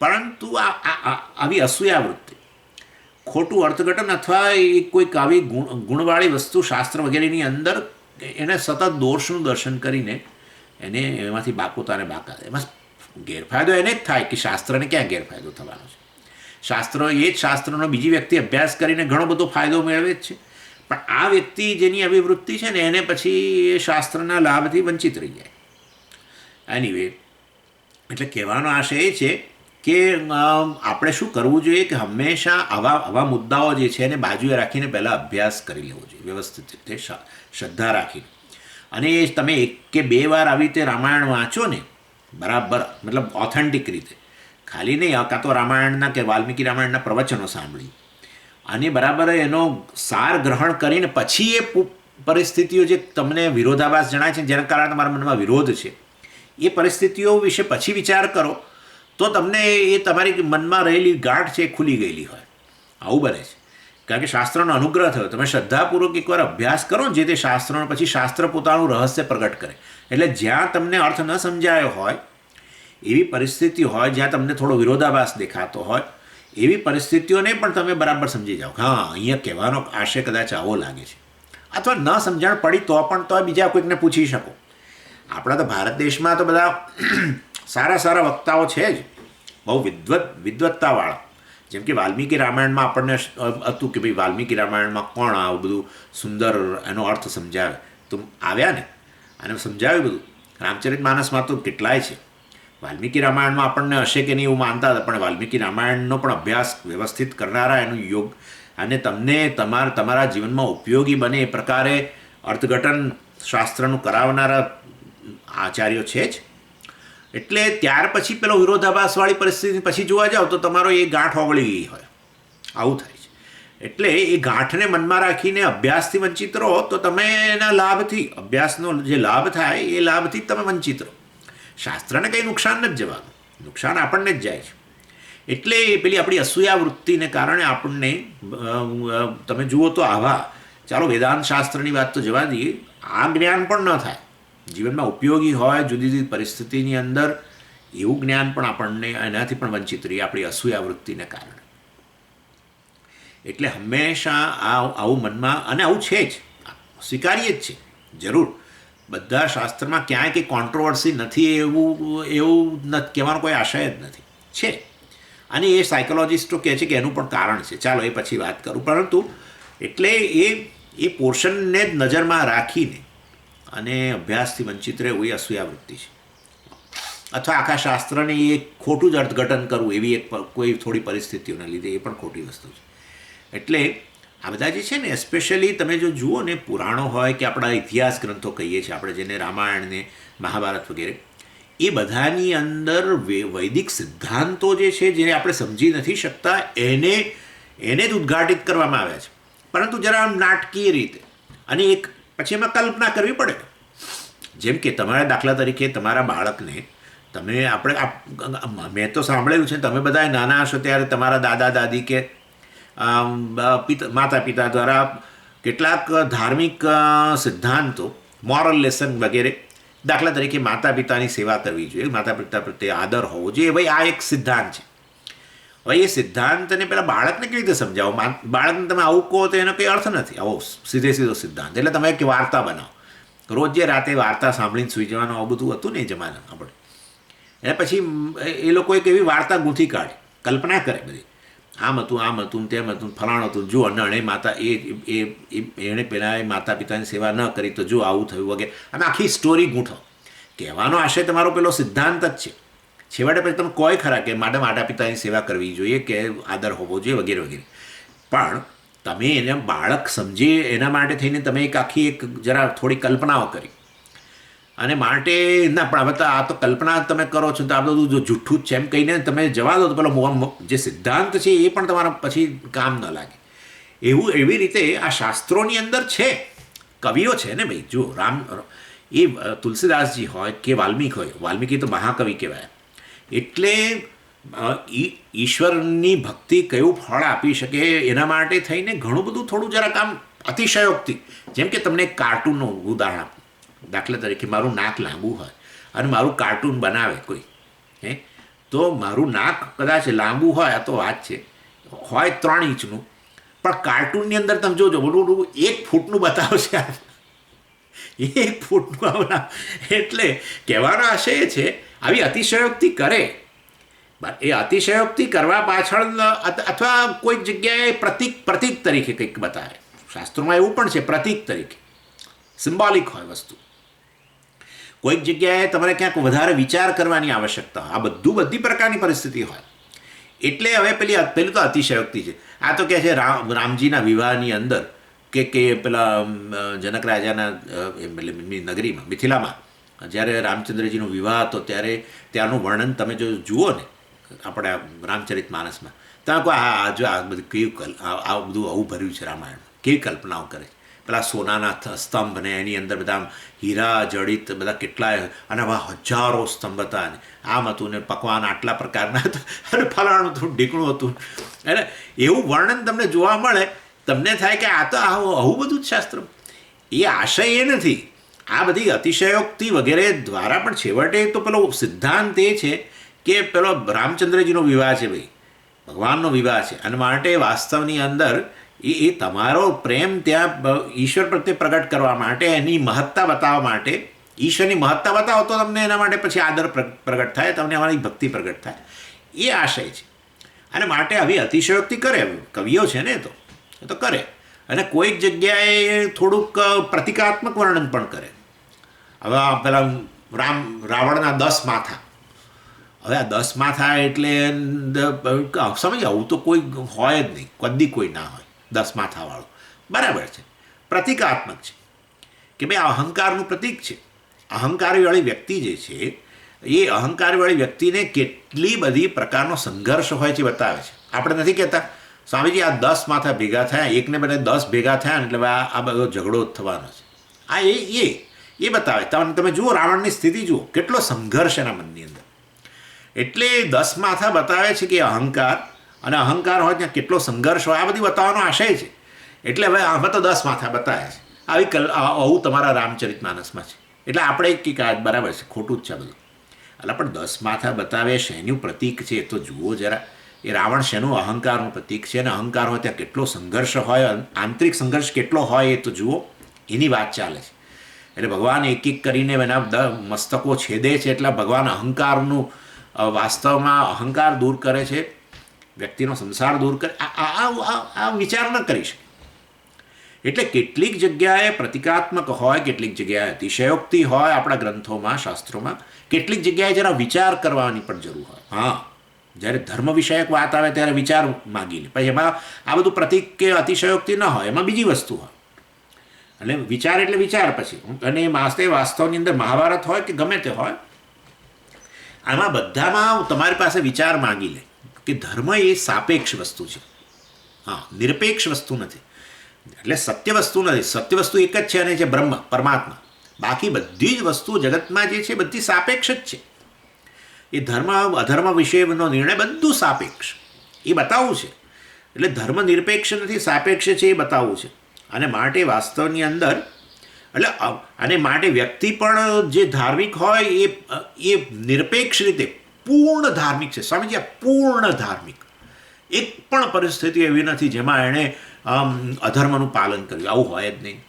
પરંતુ આવી અસૂયાવૃત્તિ, ખોટું અર્થઘટન અથવા એ કોઈક આવી ગુણવાળી વસ્તુ શાસ્ત્ર વગેરેની અંદર એને સતત દોષનું દર્શન કરીને એને એમાંથી પોતાને બાકાત. એમાં ગેરફાયદો એને જ થાય કે શાસ્ત્રને ક્યાં ગેરફાયદો થવાનો છે? શાસ્ત્ર એ જ શાસ્ત્રનો બીજી વ્યક્તિ અભ્યાસ કરીને ઘણો બધો ફાયદો મેળવે જ છે, પણ આ વ્યક્તિ જેની અભિવૃત્તિ છે ને એને પછી એ શાસ્ત્રના લાભથી વંચિત રહી જાય. એનીવે એટલે કહેવાનો આશય એ છે કે આપણે શું કરવું જોઈએ કે હંમેશા આવા મુદ્દાઓ જે છે એને બાજુએ રાખીને પહેલાં અભ્યાસ કરી લેવો જોઈએ વ્યવસ્થિત રીતે, શ્રદ્ધા રાખીને. અને એ તમે એક કે બે વાર આવી રીતે રામાયણ વાંચો ને બરાબર, મતલબ ઓથેન્ટિક રીતે, ખાલી નહીં કાં તો રામાયણના કે વાલ્મીકી રામાયણના પ્રવચનો સાંભળી અને બરાબર એનો સાર ગ્રહણ કરીને પછી એ પરિસ્થિતિઓ જે તમને વિરોધાભાસ જણાય છે જેના કારણે તમારા મનમાં વિરોધ છે એ પરિસ્થિતિઓ વિશે પછી વિચાર કરો તો તમને એ તમારી મનમાં રહેલી ગાંઠ છે એ ખુલી ગયેલી હોય. આવું બને છે કારણ કે શાસ્ત્રનો અનુગ્રહ થયો, તમે શ્રદ્ધાપૂર્વક એકવાર અભ્યાસ કરો જે તે શાસ્ત્રનો, પછી શાસ્ત્ર પોતાનું રહસ્ય પ્રગટ કરે. એટલે જ્યાં તમને અર્થ ન સમજાયો હોય એવી પરિસ્થિતિ હોય, જ્યાં તમને થોડો વિરોધાભાસ દેખાતો હોય એવી પરિસ્થિતિઓને પણ તમે બરાબર સમજી જાઓ. હા, અહીંયા કહેવાનો આશય કદાચ આવો લાગે છે, અથવા ન સમજણ પડી તો પણ તો બીજા કોઈકને પૂછી શકો. આપણા તો ભારત દેશમાં તો બધા સારા સારા વક્તાઓ છે જ, બહુ વિદ્વત્તાવાળા. જેમ કે વાલ્મીકી રામાયણમાં આપણને હતું કે ભાઈ વાલ્મીકી રામાયણમાં કોણ આવું બધું સુંદર એનો અર્થ સમજાવે, તો આવ્યા ને અને સમજાવ્યું બધું. રામચરિત માનસમાં તો કેટલાય છે. વાલ્મીકી રામાયણમાં આપણને હશે કે નહીં એવું માનતા હતા, પણ વાલ્મીકી રામાયણનો પણ અભ્યાસ વ્યવસ્થિત કરનારા, એનું યોગ અને તમને તમારા જીવનમાં ઉપયોગી બને એ પ્રકારે અર્થઘટન શાસ્ત્રનું કરાવનારા આચાર્યો છે જ. એટલે ત્યાર પછી પેલો વિરોધાભાસવાળી પરિસ્થિતિ પછી જોવા જાઓ તો તમારો એ ગાંઠ ઓગળી ગઈ હોય, આવું થાય છે. એટલે એ ગાંઠને મનમાં રાખીને અભ્યાસથી વંચિત રહો તો તમે એના લાભથી, અભ્યાસનો જે લાભ થાય એ લાભથી જ તમે વંચિત રહો. શાસ્ત્રને કંઈ નુકસાન નથી જવાનું, નુકસાન આપણને જ જાય છે. એટલે પેલી આપણી અસૂયા વૃત્તિને કારણે આપણને તમે જુઓ તો આવા, ચાલો વેદાંત શાસ્ત્રની વાત તો જવા દઈએ, આ જ્ઞાન પણ ન થાય, જીવનમાં ઉપયોગી હોય જુદી જુદી પરિસ્થિતિની અંદર, એવું જ્ઞાન પણ આપણને એનાથી પણ વંચિત રહીએ આપણી અસૂયા વૃત્તિને કારણે. એટલે હંમેશા આવું મનમાં, અને આવું છે જ, સ્વીકારીએ જ છે જરૂર, બધા શાસ્ત્રમાં ક્યાંય કંઈ કોન્ટ્રોવર્સી નથી એવું કહેવાનો કોઈ આશય જ નથી, છે. અને એ સાયકોલોજિસ્ટો કહે છે કે એનું પણ કારણ છે, ચાલો એ પછી વાત કરું. પરંતુ એટલે એ પોર્શનને જ નજરમાં રાખીને અને અભ્યાસથી વંચિત રહેવું એ અસૂયાવૃત્તિ છે. અથવા આખા શાસ્ત્રને એ ખોટું જ અર્થઘટન કરવું, એવી એક કોઈ થોડી પરિસ્થિતિઓને લીધે એ પણ ખોટી વસ્તુ છે. એટલે આ બધા જે છે ને, એસ્પેશિયલી તમે જો જુઓ ને, પુરાણો હોય કે આપણા ઇતિહાસ ગ્રંથો કહીએ છીએ આપણે, જેને રામાયણને, મહાભારત વગેરે, એ બધાની અંદર વૈદિક સિદ્ધાંતો જે છે, જેને આપણે સમજી નથી શકતા, એને જ ઉદ્ઘાટિત કરવામાં આવ્યા છે, પરંતુ જરા નાટકીય રીતે. અને એક પછી એમાં કલ્પના કરવી પડે. જેમ કે તમારા દાખલા તરીકે તમારા બાળકને મેં તો સાંભળેલું છે, તમે બધા નાના હશો ત્યારે તમારા દાદા દાદી કે માતા પિતા દ્વારા કેટલાક ધાર્મિક સિદ્ધાંતો, મોરલ લેસન વગેરે, દાખલા તરીકે માતા પિતાની સેવા કરવી જોઈએ, માતા પિતા પ્રત્યે આદર હોવો જોઈએ, ભાઈ આ એક સિદ્ધાંત છે. હવે એ સિદ્ધાંતને પેલા બાળકને કેવી રીતે સમજાવો? બાળકને તમે આવું કહો તો એનો કંઈ અર્થ નથી, આવો સીધો સિદ્ધાંત. એટલે તમે એક વાર્તા બનાવો, રોજે રાતે વાર્તા સાંભળીને સૂઈ જવાનું, આવું બધું હતું ને એ જમાના આપણે. એટલે પછી એ લોકો એક એવી વાર્તા ગૂંથી કાઢે, કલ્પના કરે બધી, આમ હતું તેમ હતું, ફલાણું હતું, જો અણે માતા એણે પહેલાં માતા પિતાની સેવા ન કરી તો જો આવું થયું વગેરે. અને આખી સ્ટોરી ગૂંઠો. કહેવાનો આશય તમારો પેલો સિદ્ધાંત જ છે. છેવટે પછી તમે કોઈ ખરા કે માતા પિતાની સેવા કરવી જોઈએ, કે આદર હોવો જોઈએ વગેરે વગેરે. પણ તમે એને બાળક સમજે એના માટે થઈને તમે એક જરા થોડી કલ્પનાઓ કરી, અને માટે ના પણ હવે આ તો કલ્પના તમે કરો છો તો આ બધું જો જૂઠું જ છે એમ કહીને તમે જવા દો તો પેલો જે સિદ્ધાંત છે એ પણ તમારા પછી કામ ન લાગે. એવી રીતે આ શાસ્ત્રોની અંદર છે. કવિઓ છે ને ભાઈ, જો એ તુલસીદાસજી હોય કે વાલ્મીકી તો મહાકવિ કહેવાય. એટલે ઈશ્વરની ભક્તિ કયું ફળ આપી શકે એના માટે થઈને ઘણું બધું થોડું જરાક આમ અતિશયોક્તિ. જેમ કે તમને કાર્ટૂનનું ઉદાહરણ આપું. દાખલા તરીકે મારું નાક લાંબુ હોય અને મારું કાર્ટૂન બનાવે કોઈ, તો મારું નાક કદાચ લાંબુ હોય, આ તો વાત છે, હોય 3 ઇંચનું, પણ કાર્ટૂનની અંદર તમે જોજો બધું 1 ફૂટનું બતાવશે, 1 ફૂટનું આવના. એટલે કહેવાનો આશય છે, આવી અતિશયોક્તિ કરે, એ અતિશયોક્તિ કરવા પાછળ અથવા કોઈક જગ્યાએ પ્રતીક તરીકે કંઈક બતાવે. શાસ્ત્રોમાં એવું પણ છે, પ્રતીક તરીકે સિમ્બોલિક હોય વસ્તુ. કોઈક જગ્યાએ તમારે ક્યાંક વધારે વિચાર કરવાની આવશ્યકતા હોય. આ બધી પ્રકારની પરિસ્થિતિ હોય. એટલે હવે પેલું તો અતિશયોક્તિ છે. આ તો કહે છે રામજીના વિવાહની અંદર કે પેલા જનક રાજાના નગરીમાં, મિથિલામાં, જ્યારે રામચંદ્રજીનો વિવાહ હતો ત્યારે ત્યાંનું વર્ણન તમે જો જુઓ ને આપણે રામચરિત માનસમાં, તમે કહો જો આ બધું કેવું આ બધું આવું ભર્યું છે રામાયણમાં, કેવી કલ્પનાઓ કરે છે. પેલા સોનાના સ્તંભ ને એની અંદર બધા હીરા જડિત બધા કેટલાય, અને આવા હજારો સ્તંભ હતા, ને આમ હતું ને પકવાન આટલા પ્રકારના હતા, અને ફલાણું હતું, ઢીકણું હતું. એટલે એવું વર્ણન તમને જોવા મળે, તમને થાય કે આ તો આવું બધું જ શાસ્ત્ર. એ આશય એ નથી. આ બધી અતિશયોક્તિ વગેરે દ્વારા પણ છેવટે તો પેલો સિદ્ધાંત એ છે કે પેલો રામચંદ્રજીનો વિવાહ છે ભાઈ, ભગવાનનો વિવાહ છે, અને માટે વાસ્તવની અંદર એ તમારો પ્રેમ ત્યાં ઈશ્વર પ્રત્યે પ્રગટ કરવા માટે, એની મહત્તા બતાવવા માટે, ઈશ્વરની મહત્તા બતાવો તો તમને એના માટે પછી આદર પ્રગટ થાય, તમને અમારી ભક્તિ પ્રગટ થાય, એ આશય છે. અને માટે આવી અતિશયોક્તિ કરે કવિઓ છે ને, એ તો કરે. અને કોઈક જગ્યાએ થોડુંક પ્રતિકાત્મક વર્ણન પણ કરે. હવે પેલા રાવણના 10 માથા, હવે આ 10 માથા એટલે સમજ, આવું તો કોઈ હોય જ નહીં, કદી કોઈ ના હોય 10 માથાવાળું. બરાબર છે, પ્રતિકાત્મક છે કે ભાઈ અહંકારનું પ્રતીક છે. અહંકારીવાળી વ્યક્તિ જે છે, એ અહંકારવાળી વ્યક્તિને કેટલી બધી પ્રકારનો સંઘર્ષ હોય છે બતાવે છે. આપણે નથી કહેતા સ્વામીજી આ 10 માથા ભેગા થયા, એકને બદલે 10 ભેગા થયા એટલે આ બધો ઝઘડો જ થવાનો છે. આ એ બતાવે. તમે જુઓ રાવણની સ્થિતિ જુઓ, કેટલો સંઘર્ષ એના મનની અંદર. એટલે 10 માથા બતાવે છે કે અહંકાર, અને અહંકાર હોય ત્યાં કેટલો સંઘર્ષ હોય, આ બધી બતાવવાનો આશય છે. એટલે હવે આમાં તો 10 માથા બતાવે છે. આવું તમારા રામચરિત માનસમાં છે. એટલે આપણે કંઈક બરાબર છે, ખોટું જ છે બધું. એટલે પણ 10 માથા બતાવે શેનું પ્રતીક છે એ તો જુઓ જરા. એ રાવણ શેનું અહંકારનું પ્રતીક છે, અને અહંકાર હોય ત્યાં કેટલો સંઘર્ષ હોય, આંતરિક સંઘર્ષ કેટલો હોય એ તો જુઓ. એની વાત ચાલે છે. એટલે ભગવાન એક એક કરીને એના મસ્તકો છેદે છે. એટલે ભગવાન અહંકારનું વાસ્તવમાં અહંકાર દૂર કરે છે, વ્યક્તિનો સંસાર દૂર કરે. આ વિચાર ન કરી શકે. એટલે કેટલીક જગ્યાએ પ્રતિકાત્મક હોય, કેટલીક જગ્યાએ અતિશયોક્તિ હોય આપણા ગ્રંથોમાં, શાસ્ત્રોમાં. કેટલીક જગ્યાએ જરા વિચાર કરવાની પણ જરૂર હોય. હા, જ્યારે ધર્મ વિષયક વાત આવે ત્યારે વિચાર માગી લે. પછી એમાં આ બધું પ્રતિક કે અતિશયોક્તિ ન હોય, એમાં બીજી વસ્તુ હોય. એટલે વિચાર એટલે વિચાર પછી. અને વાસ્તવની અંદર મહાભારત હોય કે ગમે તે હોય, આમાં બધામાં તમારી પાસે વિચાર માગી લે કે ધર્મ એ સાપેક્ષ વસ્તુ છે. હા, નિરપેક્ષ વસ્તુ નથી. એટલે સત્ય વસ્તુ નથી. સત્ય વસ્તુ એક જ છે, અને છે બ્રહ્મ, પરમાત્મા. બાકી બધી જ વસ્તુ જગતમાં જે છે બધી સાપેક્ષ જ છે. એ ધર્મ અધર્મ વિશેનો નિર્ણય બધું સાપેક્ષ, એ બતાવવું છે. એટલે ધર્મ નિરપેક્ષ નથી, સાપેક્ષ છે, એ બતાવવું છે. અને માટે વાસ્તવની અંદર અને માટે વ્યક્તિ પણ જે ધાર્મિક હોય એ નિરપેક્ષ રીતે પૂર્ણ ધાર્મિક છે. સ્વામીજી, આ પૂર્ણ ધાર્મિક. એક પણ પરિસ્થિતિ એવી નથી જેમાં એણે અધર્મનું પાલન કર્યું. આવું હોય જ નહીં.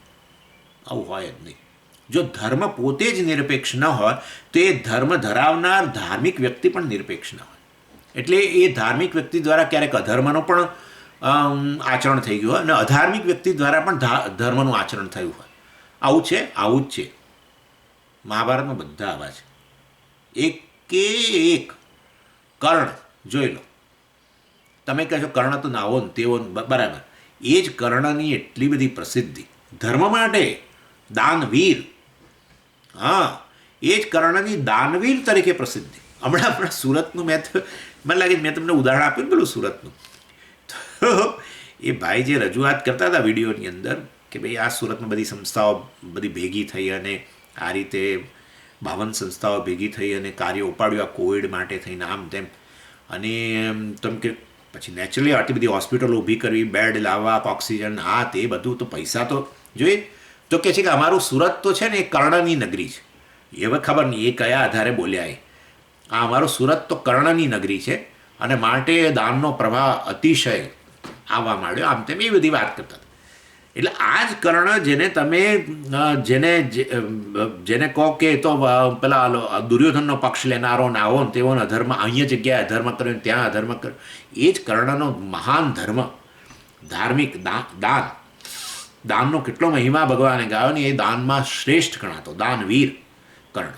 આવું હોય જ નહીં. જો ધર્મ પોતે જ નિરપેક્ષ ન હોય તો એ ધર્મ ધરાવનાર ધાર્મિક વ્યક્તિ પણ નિરપેક્ષ ન હોય. એટલે એ ધાર્મિક વ્યક્તિ દ્વારા ક્યારેક અધર્મનો પણ આચરણ થઈ ગયું હોય, અને અધાર્મિક વ્યક્તિ દ્વારા પણ ધર્મનું આચરણ થયું હોય. આવું છે, આવું જ છે. મહાભારતમાં બધા આવા છે. એક કર્ણ જોઈ લો. તમે કહેશો કર્ણ તો નાવો ને તેવો બરાબર. એ જ કર્ણની એટલી બધી પ્રસિદ્ધિ ધર્મ માટે, દાનવીર. હા, એ જ કર્ણની દાનવીર તરીકે પ્રસિદ્ધિ. હમણાં સુરતનું મને લાગે મેં તમને ઉદાહરણ આપ્યું પેલું સુરતનું. તો એ ભાઈ જે રજૂઆત કરતા હતા વિડીયોની અંદર કે ભાઈ આ સુરતમાં બધી સંસ્થાઓ બધી ભેગી થઈ અને આ રીતે 52 સંસ્થાઓ ભેગી થઈ અને કાર્ય ઉપાડ્યું આ કોવિડ માટે થઈને આમ તેમ. અને તમે કે પછી નેચરલી આટલી બધી હોસ્પિટલો ઊભી કરવી, બેડ લાવવા, ઓક્સિજન, આ તે બધું તો પૈસા તો જોઈએ. તો કહે છે કે અમારું સુરત તો છે ને એ કર્ણની નગરી છે. એ હવે ખબર નહીં એ કયા આધારે બોલ્યા. આ અમારું સુરત તો કર્ણની નગરી છે અને માટે દાનનો પ્રવાહ અતિશય આવવા માંડ્યો, આમ તેમ એ બધી વાત કરતા. એટલે આ જ કર્ણ જેને તમે જેને કહો કે તો પેલા દુર્યોધનનો પક્ષ લેનારો ને આવો ને તેવો અધર્મ, અહીંયા જગ્યાએ અધર્મ કર્યો ને ત્યાં અધર્મ કર્યો, એ જ કર્ણનો મહાન ધર્મ, ધાર્મિક દાનનો કેટલો મહિમા ભગવાને ગાયો ને એ દાનમાં શ્રેષ્ઠ ગણાતો દાનવીર કર્ણ.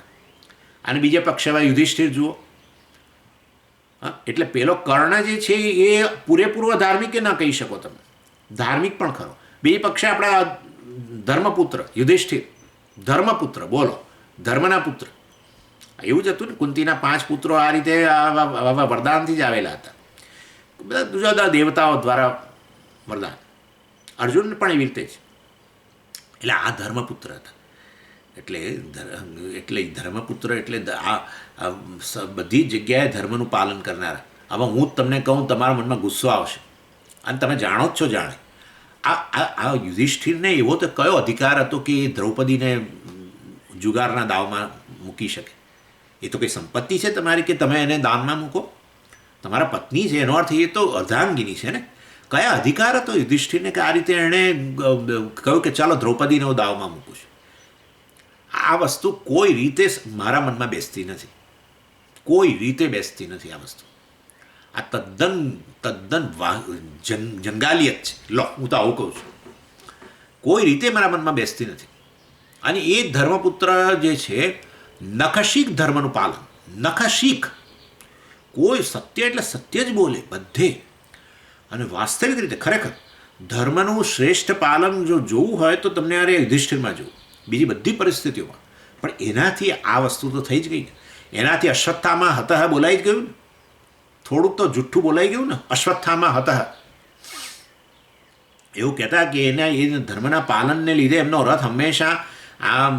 અને બીજા પક્ષમાં યુધિષ્ઠિર જુઓ. હા, એટલે પેલો કર્ણ જે છે એ પૂરેપૂરો ધાર્મિક ન કહી શકો તમે, ધાર્મિક પણ ખરો. બીજી પક્ષે આપણા ધર્મપુત્ર યુધિષ્ઠિર, ધર્મપુત્ર, બોલો ધર્મના પુત્ર. એવું જ હતું ને, કુંતીના 5 પુત્રો આ રીતે વરદાનથી જ આવેલા હતા. બધા જુદા જુદા દેવતાઓ દ્વારા વરદાન. અર્જુન પણ એવી રીતે જ. એટલે આ ધર્મપુત્ર હતા. એટલે ધર્મપુત્ર એટલે આ બધી જગ્યાએ ધર્મનું પાલન કરનારા. હવે હું જ તમને કહું, તમારા મનમાં ગુસ્સો આવશે અને તમે જાણો જ છો. જાણે આ યુધિષ્ઠિરને એવો તો કયો અધિકાર હતો કે એ દ્રૌપદીને જુગારના દાવમાં મૂકી શકે? એ તો કંઈ સંપત્તિ છે તમારી કે તમે એને દાનમાં મૂકો? તમારા પત્ની છે, એનો અર્થ એ તો અર્ધાંગીની છે ને. કયા અધિકાર હતો યુધિષ્ઠિરને કે આ રીતે એણે કહ્યું કે ચાલો દ્રૌપદીને હું દાવમાં મૂકું છું? આ વસ્તુ કોઈ રીતે મારા મનમાં બેસતી નથી. કોઈ રીતે બેસતી નથી આ વસ્તુ. આ તદ્દન જંગાલિયત છે. લો, હું તો આવું કહું છું. કોઈ રીતે મારા મનમાં બેસતી નથી. અને એ ધર્મપુત્ર જે છે, નખશીખ ધર્મનું પાલન, નખશીખ. કોઈ સત્ય એટલે સત્ય જ બોલે બધે. અને વાસ્તવિક રીતે ખરેખર ધર્મનું શ્રેષ્ઠ પાલન જો જોવું હોય તો તમને અરે યુધિષ્ઠિરમાં જોવું, બીજી બધી પરિસ્થિતિઓમાં. પણ એનાથી આ વસ્તુ તો થઈ જ ગઈ. એનાથી અશ્વત્થામા હતઃ બોલાઈ જ ગયું ને. થોડુંક તો જુઠ્ઠું બોલાઈ ગયું ને. અશ્વત્થામા હતઃ એવું કહેતા કે એના એ ધર્મના પાલનને લીધે એમનો રથ હંમેશા આ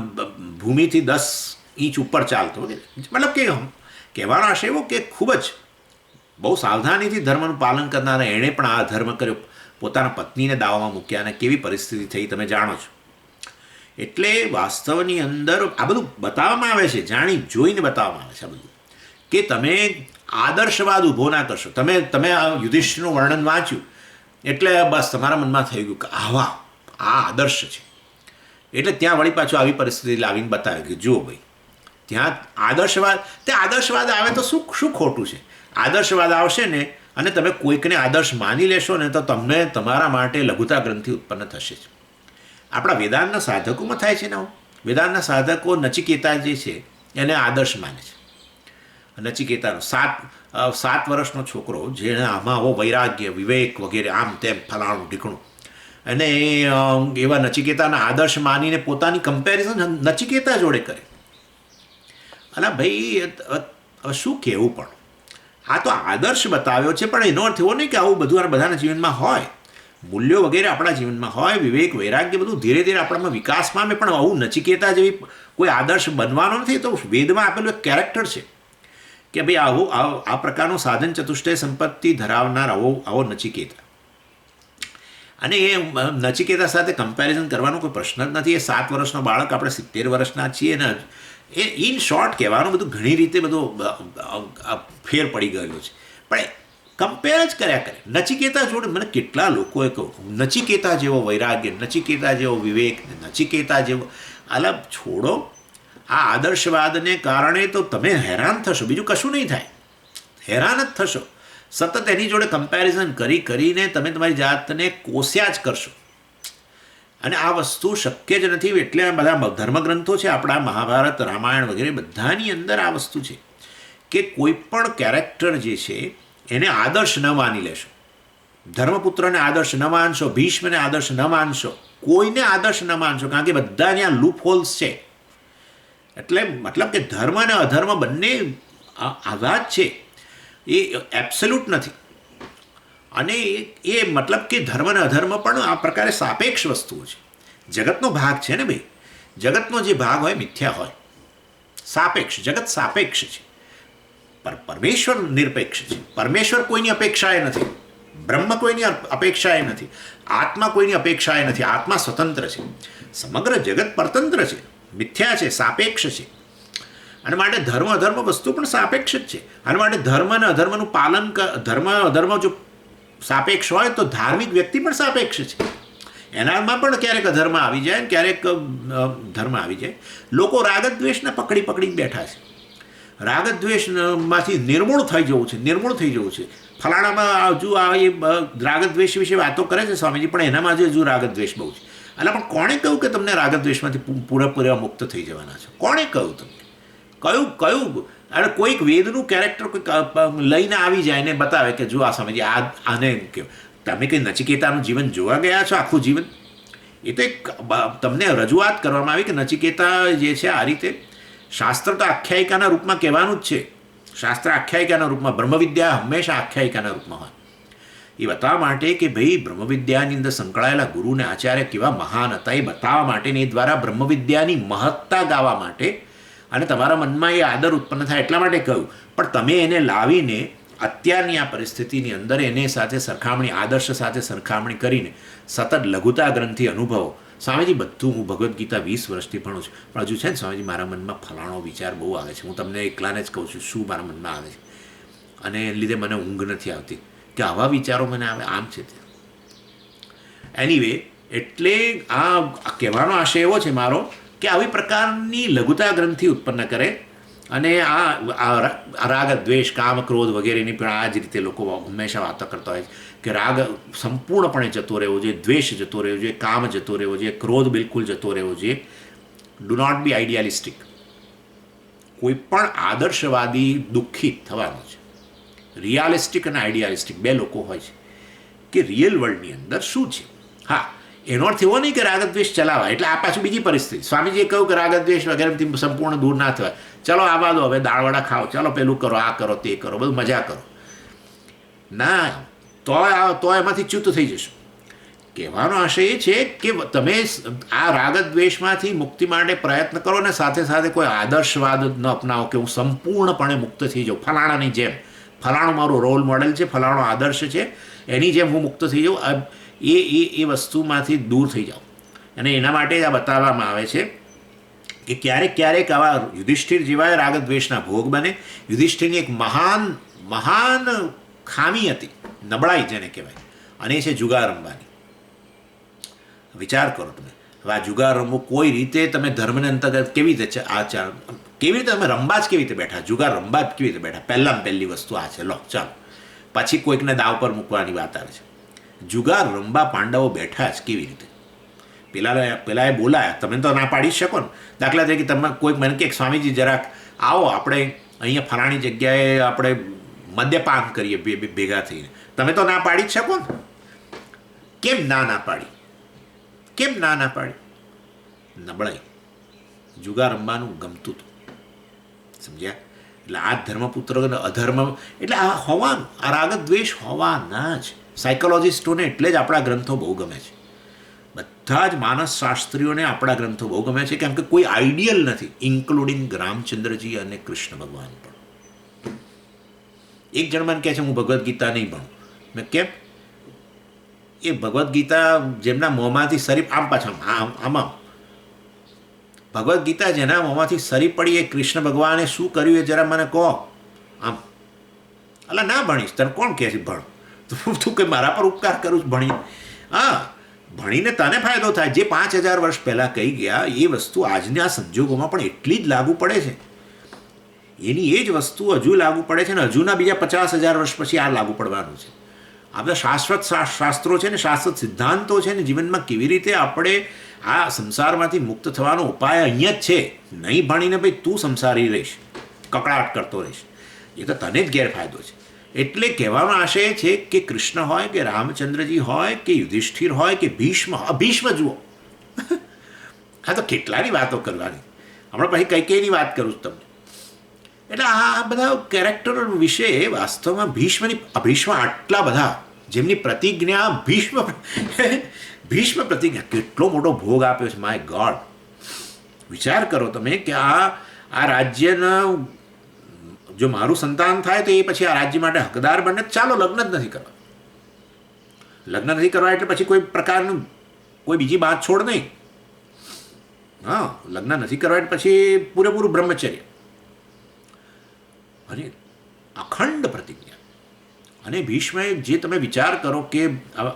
ભૂમિથી 10 ઇંચ ઉપર ચાલતો. મતલબ કે કહેવાનો આશય એવો કે ખૂબ જ બહુ સાવધાનીથી ધર્મનું પાલન કરનારા એણે પણ આ ધર્મ કર્યો, પોતાના પત્નીને દાવામાં મૂક્યા અને કેવી પરિસ્થિતિ થઈ તમે જાણો છો. એટલે વાસ્તવની અંદર આ બધું બતાવવામાં આવે છે, જાણી જોઈને બતાવવામાં આવે છે આ બધું, કે તમે આદર્શવાદ ઊભો ના કરશો. તમે આ યુધિષ્ઠિરનું વર્ણન વાંચ્યું એટલે બસ તમારા મનમાં થઈ ગયું કે આ આદર્શ છે. એટલે ત્યાં વળી પાછું આવી પરિસ્થિતિ લાવીને બતાવે કે જુઓ ભાઈ ત્યાં આદર્શવાદ આવે તો શું ખોટું છે. આદર્શવાદ આવશે ને અને તમે કોઈકને આદર્શ માની લેશો ને તો તમને તમારા માટે લઘુતા ગ્રંથિ ઉત્પન્ન થશે જ. આપણા વેદાંતના સાધકોમાં થાય છે ને. વેદાંતના સાધકો નચિકેતા જે છે એને આદર્શ માને છે. નચિકેતાનો 7 વર્ષનો છોકરો જેને આમાં આવો વૈરાગ્ય વિવેક વગેરે આમ તેમ ફલાણું ઢીકણું, અને એવા નચિકેતાના આદર્શ માનીને પોતાની કમ્પેરિઝન નચિકેતા જોડે કરે. અલા ભાઈ શું કહેવું, પણ આ તો આદર્શ બતાવ્યો છે, પણ એનો અર્થ એવો નહીં કે આવું બધું બધાના જીવનમાં હોય. મૂલ્યો વગેરે આપણા જીવનમાં હોય, વિવેક વૈરાગ્ય બધું ધીરે ધીરે આપણામાં વિકાસ પામે, પણ આવું નચિકેતા જેવી કોઈ આદર્શ બનવાનો નથી. તો વેદમાં આપેલું એક કેરેક્ટર છે કે ભાઈ આ પ્રકારનું સાધન ચતુષ્ટય સંપત્તિ ધરાવનાર આવો નચિકેતા. અને એ નચિકેતા સાથે કમ્પેરિઝન કરવાનો કોઈ પ્રશ્ન જ નથી. એ 7 વર્ષનો બાળક, આપણે 70 વર્ષના છીએ ને. એ ઇન શોર્ટ કહેવાનું બધું ઘણી રીતે બધું ફેર પડી ગયેલો છે, પણ કમ્પેર જ કર્યા કરે નચિકેતા જોડે. મને કેટલા લોકોએ કહું નચિકેતા જેવો વૈરાગ્ય, નચિકેતા જેવો વિવેક, નચિકેતા જેવો. અલગ છોડો આ આદર્શવાદને કારણે તો તમે હેરાન થશો, બીજું કશું નહીં થાય. હેરાન જ થશો. સતત એની જોડે કમ્પેરિઝન કરીને તમે તમારી જાતને કોસ્યા જ કરશો. અને આ વસ્તુ શક્ય જ નથી. એટલે બધા ધર્મગ્રંથો છે આપણા, મહાભારત રામાયણ વગેરે બધાની અંદર આ વસ્તુ છે કે કોઈ પણ કેરેક્ટર જે છે એને આદર્શ ન માની લેશો. ધર્મપુત્રને આદર્શ ન માનશો, ભીષ્મને આદર્શ ન માનશો, કોઈને આદર્શ ન માનશો, કારણ કે બધાની આ લૂપ હોલ્સ છે. એટલે મતલબ કે ધર્મ અને અધર્મ બંને આવા જ છે, એ એબ્સોલ્યુટ નથી. અને એ મતલબ કે ધર્મ અને અધર્મ પણ આ પ્રકારે સાપેક્ષ વસ્તુઓ છે. જગતનો ભાગ છે ને ભાઈ, જગતનો જે ભાગ હોય મિથ્યા હોય, સાપેક્ષ. જગત સાપેક્ષ છે, પણ પરમેશ્વર નિરપેક્ષ છે. પરમેશ્વર કોઈની અપેક્ષાએ નથી, બ્રહ્મ કોઈની અપેક્ષાએ નથી, આત્મા કોઈની અપેક્ષાએ નથી. આત્મા સ્વતંત્ર છે, સમગ્ર જગત પરતંત્ર છે, મિથ્યા છે, સાપેક્ષ છે. અને માટે ધર્મ અધર્મ વસ્તુ પણ સાપેક્ષ જ છે. અને માટે ધર્મ અને અધર્મનું પાલન, ધર્મ અધર્મ જો સાપેક્ષ હોય તો ધાર્મિક વ્યક્તિ પણ સાપેક્ષ છે. એનામાં પણ ક્યારેક અધર્મ આવી જાય, ક્યારેક ધર્મ આવી જાય. લોકો રાગદ્વેષને પકડીને બેઠા છે. રાગદ્વેષમાંથી નિર્મૂળ થઈ જવું છે. ફલાણામાં હજુ આ એ રાગદ્વેષ વિશે વાતો કરે છે સ્વામીજી, પણ એનામાં હજુ રાગદ્વેષ બહુ છે. એટલે પણ કોણે કહ્યું કે તમને રાગદ્વેષમાંથી પૂરેપૂરા મુક્ત થઈ જવાના છે? કોણે કહ્યું તમને? કયું અને કોઈક વેદનું કેરેક્ટર લઈને આવી જાય ને બતાવે કે જો આ સ્વામીજી આને કહ્યું. તમે કંઈ નચિકેતાનું જીવન જોવા ગયા છો? આખું જીવન એ તો એક તમને રજૂઆત કરવામાં આવી કે નચિકેતા જે છે આ રીતે. શાસ્ત્ર તો આખ્યાયિકાના રૂપમાં કહેવાનું જ છે. શાસ્ત્ર આખ્યાયિકાના રૂપમાં, બ્રહ્મવિદ્યા હંમેશા આખ્યાયિકાના રૂપમાં હોય. એ બતાવવા માટે કે ભાઈ બ્રહ્મવિદ્યાની અંદર સંકળાયેલા ગુરુ અને આચાર્ય કેવા મહાન હતા એ બતાવવા માટે, ને એ દ્વારા બ્રહ્મવિદ્યાની મહત્તા ગાવા માટે, અને તમારા મનમાં એ આદર ઉત્પન્ન થાય એટલા માટે કહ્યું. પણ તમે એને લાવીને અત્યારની આ પરિસ્થિતિની અંદર એને સાથે સરખામણી, આદર્શ સાથે સરખામણી કરીને સતત લઘુતા ગ્રંથિ અનુભવો. સ્વામીજી બધું હું ભગવદ્ ગીતા 20 વર્ષથી ભણું છું, પણ હજુ છે ને સ્વામીજી મારા મનમાં ફલાણો વિચાર બહુ આવે છે. હું તમને એકલાને જ કહું છું શું મારા મનમાં આવે છે, અને એને લીધે મને ઊંઘ નથી આવતી કે આવા વિચારો મને આવે, આમ છે તે. એનીવે, એટલે આ કહેવાનો આશય એવો છે મારો કે આવી પ્રકારની લઘુતા ગ્રંથિ ઉત્પન્ન કરે. અને આ રાગ દ્વેષ કામ ક્રોધ વગેરેની પણ આ જ રીતે લોકો હંમેશા વાતો કરતા હોય છે કે રાગ સંપૂર્ણપણે જતો રહેવો જોઈએ, દ્વેષ જતો રહેવો જોઈએ, કામ જતો રહેવો જોઈએ, ક્રોધ બિલકુલ જતો રહેવો જોઈએ. Do not be idealistic. કોઈ પણ આદર્શવાદી દુઃખી થવાનું છે. રિયાલિસ્ટિક અને આઈડિયાલિસ્ટિક બે લોકો હોય છે કે રિયલ વર્લ્ડની અંદર શું છે. હા, એનો અર્થ એવો નહીં કે રાગદ્વેષ ચલાવાય એટલે આ પાછું બીજી પરિસ્થિતિ. સ્વામીજીએ કહ્યું કે રાગદ્વેષ વગેરેથી સંપૂર્ણ દૂર ના થવાય. ચલો આવા દો, હવે દાળવડા ખાઓ, ચલો પેલું કરો, આ કરો, તે કરો, બધું મજા કરો. ના, તો એમાંથી ચ્યુત થઈ જશો. કહેવાનો આશય એ છે કે તમે આ રાગ દ્વેષમાંથી મુક્તિ માટે પ્રયત્ન કરો ને સાથે સાથે કોઈ આદર્શવાદ ન અપનાવો કે હું સંપૂર્ણપણે મુક્ત થઈ જાઉં, ફલાણાની જેમ, ફલાણું મારું રોલ મોડેલ છે, ફલાણો આદર્શ છે, એની જેમ હું મુક્ત થઈ જાઉં. એ વસ્તુમાંથી દૂર થઈ જાઓ. અને એના માટે જ આ બતાવવામાં આવે છે કે ક્યારેક ક્યારેક આવા યુધિષ્ઠિર જેવા રાગદ્વેષના ભોગ બને. યુધિષ્ઠિરની એક મહાન મહાન ખામી હતી, નબળાઈ જેને કહેવાય, અને એ છે જુગાર રમવાની. વિચાર કરો તમે, હવે આ જુગાર રમવું કોઈ રીતે તમે ધર્મને અંતર્ગત કેવી રીતે કેવી રીતે તમે રમવા જ કેવી રીતે બેઠા, જુગાર રમવા જ કેવી રીતે બેઠા? પહેલી વસ્તુ આ છે. લો ચાલો, પછી કોઈકને દાવ પર મૂકવાની વાત આવે છે. જુગાર રમવા પાંડવો બેઠા જ કેવી રીતે? પેલાએ બોલાયા, તમે તો ના પાડી શકો ને. દાખલા તરીકે તમે કોઈક મને કે સ્વામીજી જરાક આવો, આપણે અહીંયા ફલાણી જગ્યાએ આપણે મદ્યપાન કરીએ ભેગા થઈને. તમે તો ના પાડી જ શકો ને. કેમ ના પાડી? કેમ ના પાડી? નબળાઈ. જુગાર રમવાનું ગમતું હતું, સમજ્યા? એટલે આ ધર્મપુત્ર અધર્મ એટલે આ હોવાનું, આ રાગ દ્વેષ હોવાના જ. સાયકોલોજીસ્ટોને એટલે જ આપણા ગ્રંથો બહુ ગમે છે. બધા જ માનસશાસ્ત્રીઓને આપણા ગ્રંથો બહુ ગમે છે, કેમ કે કોઈ આઈડિયલ નથી, ઇન્ક્લુડિંગ રામચંદ્રજી અને કૃષ્ણ ભગવાન પણ. એક જણ મને કહે છે હું ભગવદ્ ગીતા નહીં ભણું. મેં કેમ? એ ભગવદ્ ગીતા જેમના મોંમાંથી સરી આમ પાછા આમાં ભગવદ્ ગીતા જેના મોંમાંથી સરી પડી એ કૃષ્ણ ભગવાને શું કર્યું એ જરા મને કહો. આમ અલા ના ભણીશ, તને કોણ કહે છે ભણ? તું કે મારા પર ઉપકાર કરું ભણી? હા, ભણીને તને ફાયદો થાય. જે 5000 વર્ષ પહેલાં કહી ગયા એ વસ્તુ આજના સંજોગોમાં પણ એટલી જ લાગુ પડે છે. એની એ જ વસ્તુ હજુ લાગુ પડે છે ને હજુના બીજા 50,000 વર્ષ પછી આ લાગુ પડવાનું છે. આ બધા શાશ્વત શાસ્ત્રો છે ને, શાશ્વત સિદ્ધાંતો છે ને, જીવનમાં કેવી રીતે આપણે આ સંસારમાંથી મુક્ત થવાનો ઉપાય અહીંયા જ છે. નહીં ભણીને ભાઈ તું સંસારી રહીશ, કકડાટ કરતો રહીશ, એ તો તને જ ગેરફાયદો છે. એટલે કહેવાનો આશય છે કે કૃષ્ણ હોય કે રામચંદ્રજી હોય કે યુધિષ્ઠિર હોય કે ભીષ્મ જુઓ. હા, તો કેટલાની વાતો કરવાની. હમણાં પછી કઈ કઈની વાત કરું છું તમને. એટલે આ બધા કેરેક્ટરો વિશે વાસ્તવમાં ભીષ્મ આટલા બધા જેમની પ્રતિજ્ઞા ભીષ્મ પ્રતિજ્ઞા કેટલો મોટો ભોગ આપ્યો છે. માય ગોડ, વિચાર કરો તમે કે આ રાજ્યના જો મારું સંતાન થાય તો એ પછી આ રાજ્ય માટે હકદાર બને. ચાલો લગ્ન જ નથી કરવા. લગ્ન નથી કરવા એટલે પછી કોઈ પ્રકારનું કોઈ બીજી વાત છોડ નહીં. હા, લગ્ન નથી કરવા એટલે પછી પૂરેપૂરું બ્રહ્મચર્ય અને અખંડ પ્રતિજ્ઞા. અને ભીષ્મએ જે તમે વિચાર કરો કે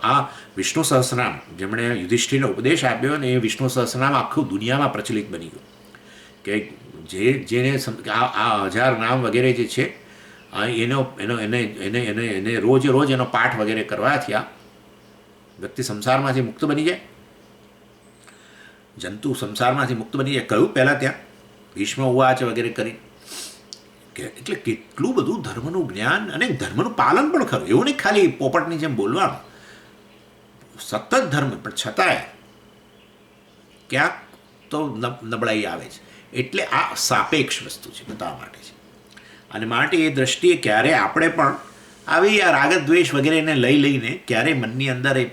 આ વિષ્ણુ સહસ્રનામ જેમણે યુધિષ્ઠિરને ઉપદેશ આપ્યો ને એ વિષ્ણુ સહસ્રનામ આખું દુનિયામાં પ્રચલિત બની ગયું કે જેને આ 1000 નામ વગેરે જે છે એને રોજે રોજ એનો પાઠ વગેરે કરવાથી આ વ્યક્તિ સંસારમાંથી મુક્ત બની જાય, જંતુ સંસારમાંથી મુક્ત બની જાય. કહ્યું પહેલાં ત્યાં ભીષ્મ ઉવાચ વગેરે કરી. એટલે કેટલું બધું ધર્મનું જ્ઞાન અને ધર્મનું પાલન પણ ખરું. એવું નહીં ખાલી પોપટની જેમ બોલવાનું, સતત ધર્મ, પણ છતાંય ક્યાંક તો નબળાઈ આવે છે. એટલે આ સાપેક્ષ વસ્તુ છે, બતાવવા માટે છે. અને માટે એ દ્રષ્ટિએ ક્યારે આપણે પણ આવી આ રાગદ્વેષ વગેરેને લઈને ક્યારેય મનની અંદર એ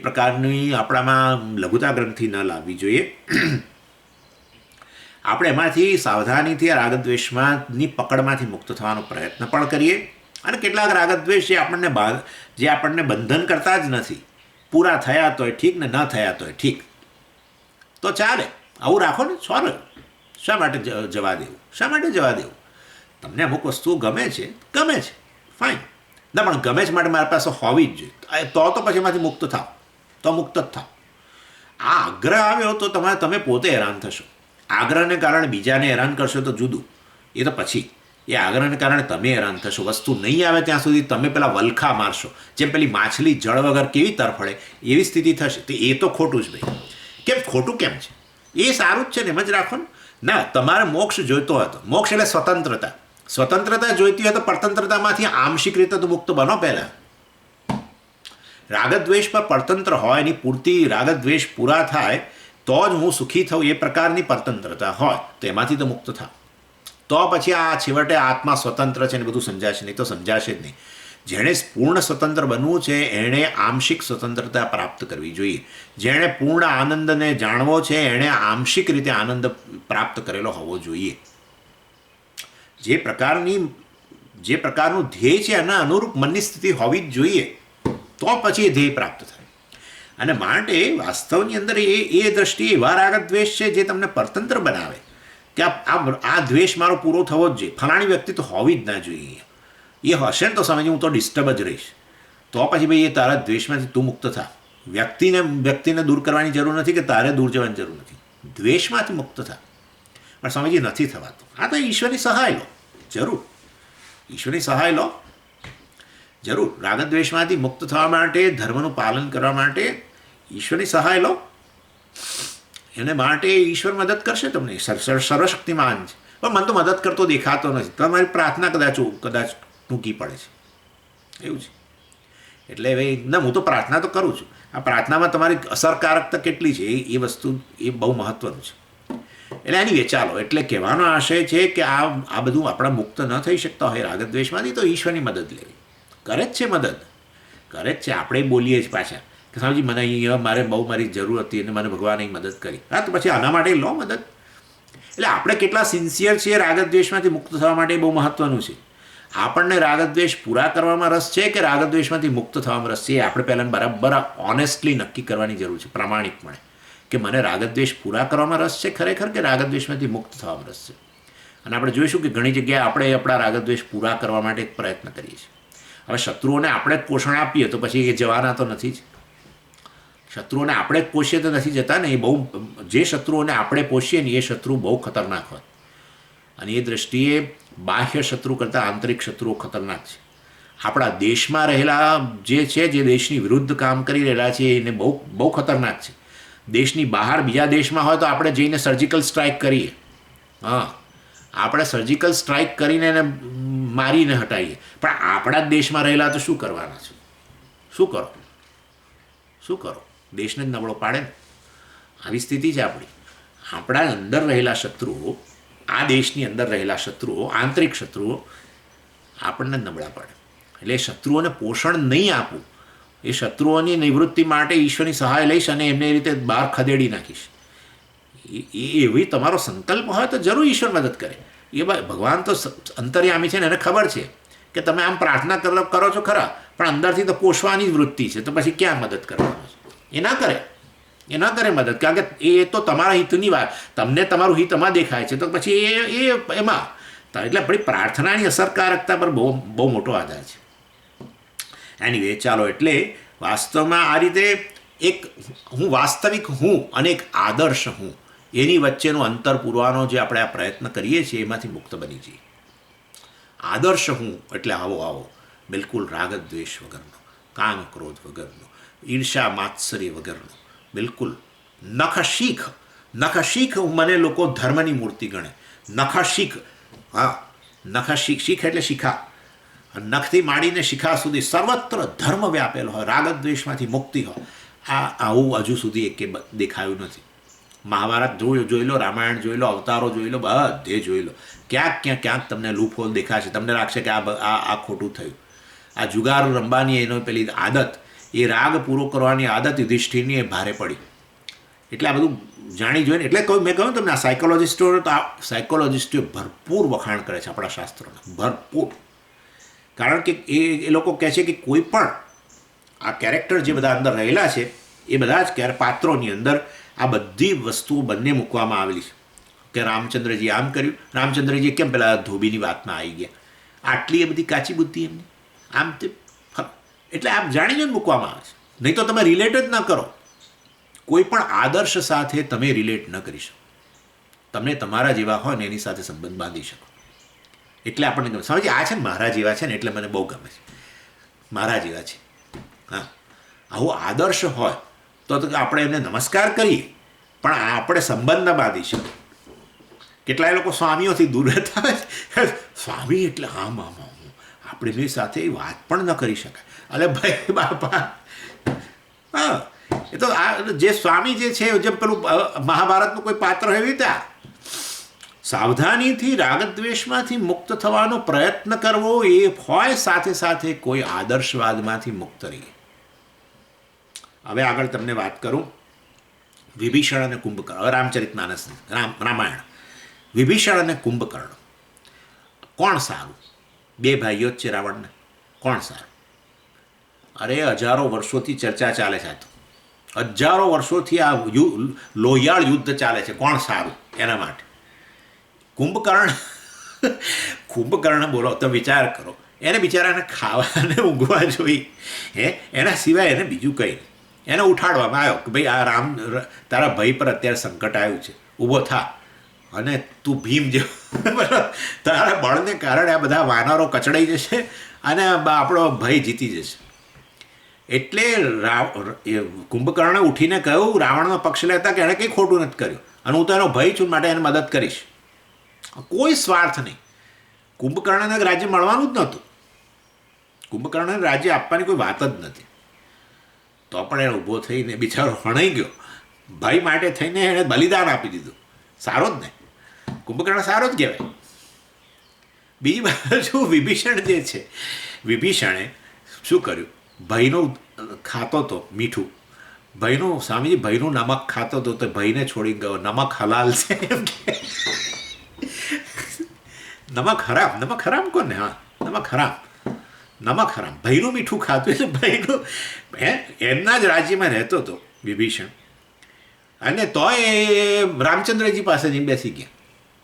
પ્રકારની આપણામાં લઘુતા ગ્રંથિ ન લાવવી જોઈએ. આપણે એમાંથી સાવધાનીથી રાગદ્વેષની પકડમાંથી મુક્ત થવાનો પ્રયત્ન પણ કરીએ. અને કેટલાક રાગદ્વેષ જે આપણને બંધન કરતા જ નથી, પૂરા થયા તોય ઠીક ને ન થયા તોય ઠીક, તો ચાલે. આવું રાખો ને, સોરી, શા માટે જવા દેવું? શા માટે જવા દેવું? તમને અમુક વસ્તુઓ ગમે છે, ફાઇન. ના, પણ ગમે છે માટે મારી પાસે હોવી જ જોઈએ. તો પછી એમાંથી મુક્ત થાવ, તો મુક્ત જ થાવ. આ આગ્રહ આવ્યો તો તમે પોતે હેરાન થશો. આગ્રહને કારણે બીજાને હેરાન કરશો તો જુદું, એ તો પછી. એ આગ્રહને કારણે તમે હેરાન થશો. વસ્તુ નહીં આવે ત્યાં સુધી તમે પેલા વલખા મારશો. જેમ પેલી માછલી જળ વગર કેવી તરફડે એવી સ્થિતિ થશે. તો એ તો ખોટું જ ભાઈ. કેમ ખોટું કેમ છે? એ સારું જ છે ને, એમ જ રાખો ને. ના, તમારે મોક્ષ જોઈતો હતો. મોક્ષ એટલે સ્વતંત્રતા જોઈતી હોય તો પરતંત્રતામાંથી આંશિક રીતે તો મુક્ત બનો પહેલાં. રાગદ્વેષ પર પરતંત્ર હોય, એની પૂર્તિ રાગદ્વેષ પૂરા થાય તો જ હું સુખી થઉં એ પ્રકારની પરતંત્રતા હોય તો એમાંથી તો મુક્ત થાવ. તો પછી આ છેવટે આત્મા સ્વતંત્ર છે ને બધું સમજાશે, નહીં તો સમજાશે જ નહીં. જેણે પૂર્ણ સ્વતંત્ર બનવું છે એણે આંશિક સ્વતંત્રતા પ્રાપ્ત કરવી જોઈએ. જેણે પૂર્ણ આનંદને જાણવો છે એણે આંશિક રીતે આનંદ પ્રાપ્ત કરેલો હોવો જોઈએ. જે પ્રકારનું ધ્યેય છે એના અનુરૂપ મનની સ્થિતિ હોવી જ જોઈએ, તો પછી એ ધ્યેય પ્રાપ્ત થાય. અને માટે વાસ્તવની અંદર એ દ્રષ્ટિએ એવા રાગ દ્વેષ છે જે તમને પરતંત્ર બનાવે કે આ દ્વેષ મારો પૂરો થવો જ જોઈએ, ફલાણી વ્યક્તિ તો હોવી જ ના જોઈએ. એ હશે ને તો સમજ હું તો ડિસ્ટર્બ જ રહીશ. તો પછી ભાઈ એ તારા દ્વેષમાંથી તું મુક્ત થા. વ્યક્તિને દૂર કરવાની જરૂર નથી કે તારે દૂર જવાની જરૂર નથી. દ્વેષમાંથી મુક્ત થા. પણ સમજી નથી થવાતું. આ તો ઈશ્વરની સહાય લો, જરૂર ઈશ્વરની સહાય લો, જરૂર. રાગદ્વેષમાંથી મુક્ત થવા માટે, ધર્મનું પાલન કરવા માટે ઈશ્વરની સહાય લો. એને માટે ઈશ્વર મદદ કરશે તમને. સર્વશક્તિમાન છે, પણ મને તો મદદ કરતો દેખાતો નથી. તમારી પ્રાર્થના કદાચ ટૂંકી પડે છે, એવું છે. એટલે હવે એકદમ હું તો પ્રાર્થના તો કરું છું. આ પ્રાર્થનામાં તમારી અસરકારકતા કેટલી છે એ વસ્તુ એ બહુ મહત્ત્વનું છે. એટલે એની ચાલો, એટલે કહેવાનો આશય છે કે આ બધું આપણા મુક્ત ન થઈ શકતા હોય રાગદ્વેષમાંથી, તો ઈશ્વરની મદદ લેવી. કરે જ છે મદદ, કરે જ છે. આપણે બોલીએ જ પાછા કે સમજી મને અહીંયા મારી જરૂર હતી અને મને ભગવાને મદદ કરી. હા, તો પછી આના માટે લો મદદ. એટલે આપણે કેટલા સિન્સિયર છીએ રાગદ્વેષમાંથી મુક્ત થવા માટે બહુ મહત્ત્વનું છે. આપણને રાગદ્વેષ પૂરા કરવામાં રસ છે કે રાગદ્વેષમાંથી મુક્ત થવામાં રસ છે, એ આપણે પહેલાં બરાબર ઓનેસ્ટલી નક્કી કરવાની જરૂર છે, પ્રામાણિકપણે, કે મને રાગદ્વેષ પૂરા કરવામાં રસ છે ખરેખર કે રાગદ્વેષમાંથી મુક્ત થવામાં રસ છે. અને આપણે જોઈશું કે ઘણી જગ્યાએ આપણે આપણા રાગદ્વેષ પૂરા કરવા માટે એક પ્રયત્ન કરીએ છીએ. હવે શત્રુઓને આપણે જ પોષણ આપીએ તો પછી એ જવાના તો નથી જ. શત્રુઓને આપણે જ પોષીએ તો નથી જતા ને. એ બહુ, જે શત્રુઓને આપણે પોષીએ ને એ શત્રુ બહુ ખતરનાક હોય. અને એ દૃષ્ટિએ બાહ્ય શત્રુ કરતાં આંતરિક શત્રુઓ ખતરનાક છે. આપણા દેશમાં રહેલા જે છે, જે દેશની વિરુદ્ધ કામ કરી રહેલા છે, એને બહુ ખતરનાક છે. દેશની બહાર બીજા દેશમાં હોય તો આપણે જઈને સર્જિકલ સ્ટ્રાઇક કરીએ. હા, આપણે સર્જિકલ સ્ટ્રાઇક કરીને એને મારીને હટાવીએ. પણ આપણા જ દેશમાં રહેલા તો શું કરવાના છે? શું કરો? દેશને જ નબળો પાડે ને. આવી સ્થિતિ છે આપણી. આપણા અંદર રહેલા શત્રુઓ, આ દેશની અંદર રહેલા શત્રુઓ, આંતરિક શત્રુઓ આપણને જ નબળા પાડે. એટલે શત્રુઓને પોષણ નહીં આપવું, એ શત્રુઓની નિવૃત્તિ માટે ઈશ્વરની સહાય લઈશ અને એમને એ રીતે બહાર ખદેડી નાખીશ. એ એવી તમારો સંકલ્પ હોય તો જરૂર ઈશ્વર મદદ કરે. એ ભગવાન તો અંતર્યામી છે ને, એને ખબર છે કે તમે આમ પ્રાર્થના કરો છો ખરા, પણ અંદરથી તો પોષવાની જ વૃત્તિ છે, તો પછી ક્યાં મદદ કરવાનું છે? એ ના કરે મદદ, કારણ કે એ તો તમારા હિતની વાત, તમને તમારું હિત એમાં દેખાય છે, તો પછી એ એમાં. એટલે આપણી પ્રાર્થનાની અસરકારકતા પર બહુ મોટો આધાર છે. એનીવે, ચાલો. એટલે વાસ્તવમાં આ રીતે એક વાસ્તવિક હું અને એક આદર્શ હું, એની વચ્ચેનું અંતર પૂરવાનો જે આપણે આ પ્રયત્ન કરીએ છીએ એમાંથી મુક્ત બની જઈએ. આદર્શ હું એટલે આવો બિલકુલ રાગદ્વેષ વગરનો, કામ ક્રોધ વગરનો, ઈર્ષા માત્સર્ય વગરનો, બિલકુલ નખશીખ મને લોકો ધર્મની મૂર્તિ ગણે. નખશીખ, હા, શીખ એટલે શિખા. નખથી માંડીને શિખા સુધી સર્વત્ર ધર્મ વ્યાપેલો હોય, રાગદ્વેષમાંથી મુક્તિ હોય. આવું હજુ સુધી એકે દેખાયું નથી. મહાભારત જોઈ લો, રામાયણ જોઈ લો, અવતારો જોઈ લો, બધે જોઈ લો, ક્યાંક તમને લૂપહોલ દેખાશે. તમને લાગશે કે આ ખોટું થયું. આ જુગાર રમવાની એનો પેલી આદત, એ રાગ પૂરો કરવાની આદત યુધિષ્ઠિરની એ ભારે પડી. એટલે આ બધું જાણી જોઈને, એટલે મેં કહ્યું તમને, આ સાયકોલોજિસ્ટો ભરપૂર વખાણ કરે છે આપણા શાસ્ત્રોના, ભરપૂર. કારણ કે એ લોકો કહે છે કે કોઈ પણ આ કેરેક્ટર જે બધા અંદર રહેલા છે, એ બધા જ પાત્રોની અંદર આ બધી વસ્તુઓ બંને મૂકવામાં આવેલી છે. કે રામચંદ્રજી આમ કર્યું, રામચંદ્રજી કેમ પેલા ધોબીની વાતમાં આવી ગયા, આટલી એ બધી કાચી બુદ્ધિ એમની, આમ તે. એટલે આમ જાણી જોઈને મૂકવામાં આવે છે. નહીં તો તમે રિલેટ જ ન કરો. કોઈ પણ આદર્શ સાથે તમે રિલેટ ન કરી શકો. તમે તમારા જેવા હોય ને એની સાથે સંબંધ બાંધી શકો. એટલે આપણને ગમે. સમજ, આ છે ને મારા જેવા છે ને, એટલે મને બહુ ગમે છે. મારા જેવા છે, હા. આવો આદર્શ હોય તો આપણે એમને નમસ્કાર કરીએ, પણ આપણે સંબંધ ન બાંધી શકીએ. કેટલાય લોકો સ્વામીઓથી દૂર રહેતા હોય. સ્વામી એટલે આમ આપણે એની સાથે વાત પણ ન કરી શકાય. અરે ભાઈ બાપા, હા, એ તો આ જે સ્વામી જે છે, જેમ પેલું મહાભારતનું કોઈ પાત્ર એવી રીતે સાવધાનીથી રાગદ્વેષમાંથી મુક્ત થવાનો પ્રયત્ન કરવો એ હોય, સાથે સાથે કોઈ આદર્શવાદમાંથી મુક્ત રહીએ. હવે આગળ તમને વાત કરું વિભીષણ અને કુંભકર્ણ. રામચરિતમાનસ, રામાયણ. વિભીષણ અને કુંભકર્ણ, કોણ સારું? બે ભાઈઓ જ છે રાવણને. કોણ સારું? અરે હજારો વર્ષોથી ચર્ચા ચાલે છે. હજારો વર્ષોથી આ લોહિયાળ યુદ્ધ ચાલે છે. કોણ સારું એના માટે? કુંભકર્ણ બોલો તો વિચાર કરો, એને બિચારાને ખાવાને ઊંઘવા જોઈ, એના સિવાય એને બીજું કંઈ નહીં. એને ઉઠાડવામાં આવ્યો કે ભાઈ આ તારા ભાઈ પર અત્યારે સંકટ આવ્યું છે, ઊભો થા અને તું ભીમ જેવો તારા બળને કારણે આ બધા વાનરો કચડાઈ જશે અને આપણો ભાઈ જીતી જશે. એટલે કુંભકર્ણે ઉઠીને કહ્યું રાવણનો પક્ષ લેતા કે એણે કંઈ ખોટું નથી કર્યું અને હું તો એનો ભાઈ છું, માટે એને મદદ કરીશ. કોઈ સ્વાર્થ નહીં. કુંભકર્ણને રાજ્ય મળવાનું જ નહોતું. કુંભકર્ણને રાજ્ય આપવાની કોઈ વાત જ નથી. તો પણ એને ઊભો થઈને બિચારો હણાઈ ગયો. ભાઈ માટે થઈને એણે બલિદાન આપી દીધું. સારો જ ને? કુંભકર્ણ સારો જ કહેવાય. બીજી બાજુ વિભીષણ જે છે, વિભીષણે શું કર્યું? ભાઈનું ખાતો હતો મીઠું, ભાઈનું સ્વામીજી ભાઈનું નમક ખાતો હતો તો ભાઈને છોડી ગયો. નમક હલાલ છે એમ કે નમક હરામ. નમક હરામ કોને? હા, નમક હરામ. નમક હરામ. ભાઈનું મીઠું ખાતું એટલે ભાઈનું એમના જ રાજ્યમાં રહેતો હતો વિભીષણ. અને તોય એ રામચંદ્રજી પાસે જઈને બેસી ગયા.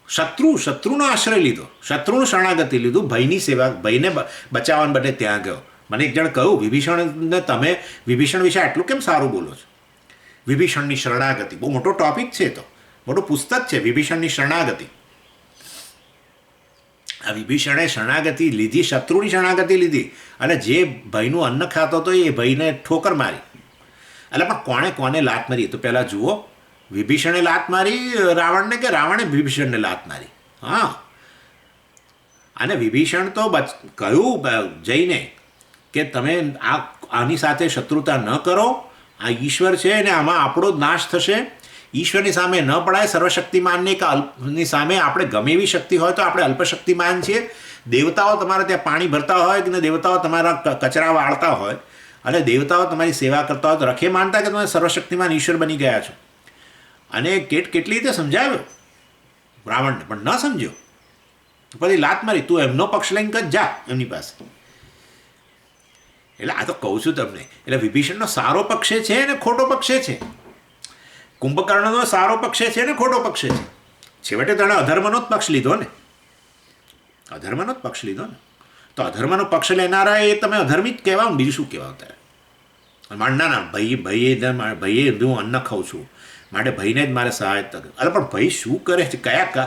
શત્રુનો આશ્રય લીધો, શત્રુનું શરણાગતિ લીધું, ભાઈની સેવા, ભાઈને બચાવવાને બદલે ત્યાં ગયો. મને એક જણ કહ્યું વિભીષણને તમે વિભીષણ વિશે આટલું કેમ સારું બોલો છો? વિભીષણની શરણાગતિ બહુ મોટો ટોપિક છે, તો મોટું પુસ્તક છે વિભીષણની શરણાગતિ. આ વિભીષણે શરણાગતિ લીધી, શત્રુની શરણાગતિ લીધી અને જે ભાઈનું અન્ન ખાતો હતો એ ભાઈને ઠોકર મારી. એટલે પણ કોણે કોને લાત મારી તો પહેલાં જુઓ. વિભીષણે લાત મારી રાવણને કે રાવણે વિભીષણને લાત મારી? હા. અને વિભીષણ તો કહ્યું જઈને કે તમે આની સાથે શત્રુતા ન કરો, આ ઈશ્વર છે અને આમાં આપણો જ નાશ થશે. ઈશ્વરની સામે ન પડાય. સર્વશક્તિમાનની સામે આપણે ગમે એવી શક્તિ હોય તો આપણે અલ્પશક્તિમાન છીએ. દેવતાઓ તમારે ત્યાં પાણી ભરતા હોય કે દેવતાઓ તમારા કચરા વાળતા હોય અને દેવતાઓ તમારી સેવા કરતા હોય તો રખે માનતા કે તમે સર્વશક્તિમાન ઈશ્વર બની ગયા છો. અને કેટલી રીતે સમજાવ્યો રાવણને, પણ ન સમજ્યો. પછી લાત મારી, તું એમનો પક્ષ લઈને જ જા એમની પાસે. એટલે આ તો કહું છું તમને. એટલે વિભીષણનો સારો પક્ષે છે ને ખોટો પક્ષે છે. કુંભકર્ણનો સારો પક્ષે છે ને ખોટો પક્ષે છે. છેવટે તેણે અધર્મનો જ પક્ષ લીધો ને. અધર્મનો જ પક્ષ લીધો ને. તો અધર્મનો પક્ષ લેનારા એ તમે અધર્મી જ કહેવાય ને, બીજું શું કહેવાય? ના ભાઈએ હું અન્ન ખાઉં છું માટે ભાઈને જ મારે સહાયતા કરે. અરે પણ ભાઈ શું કરે છે? કયા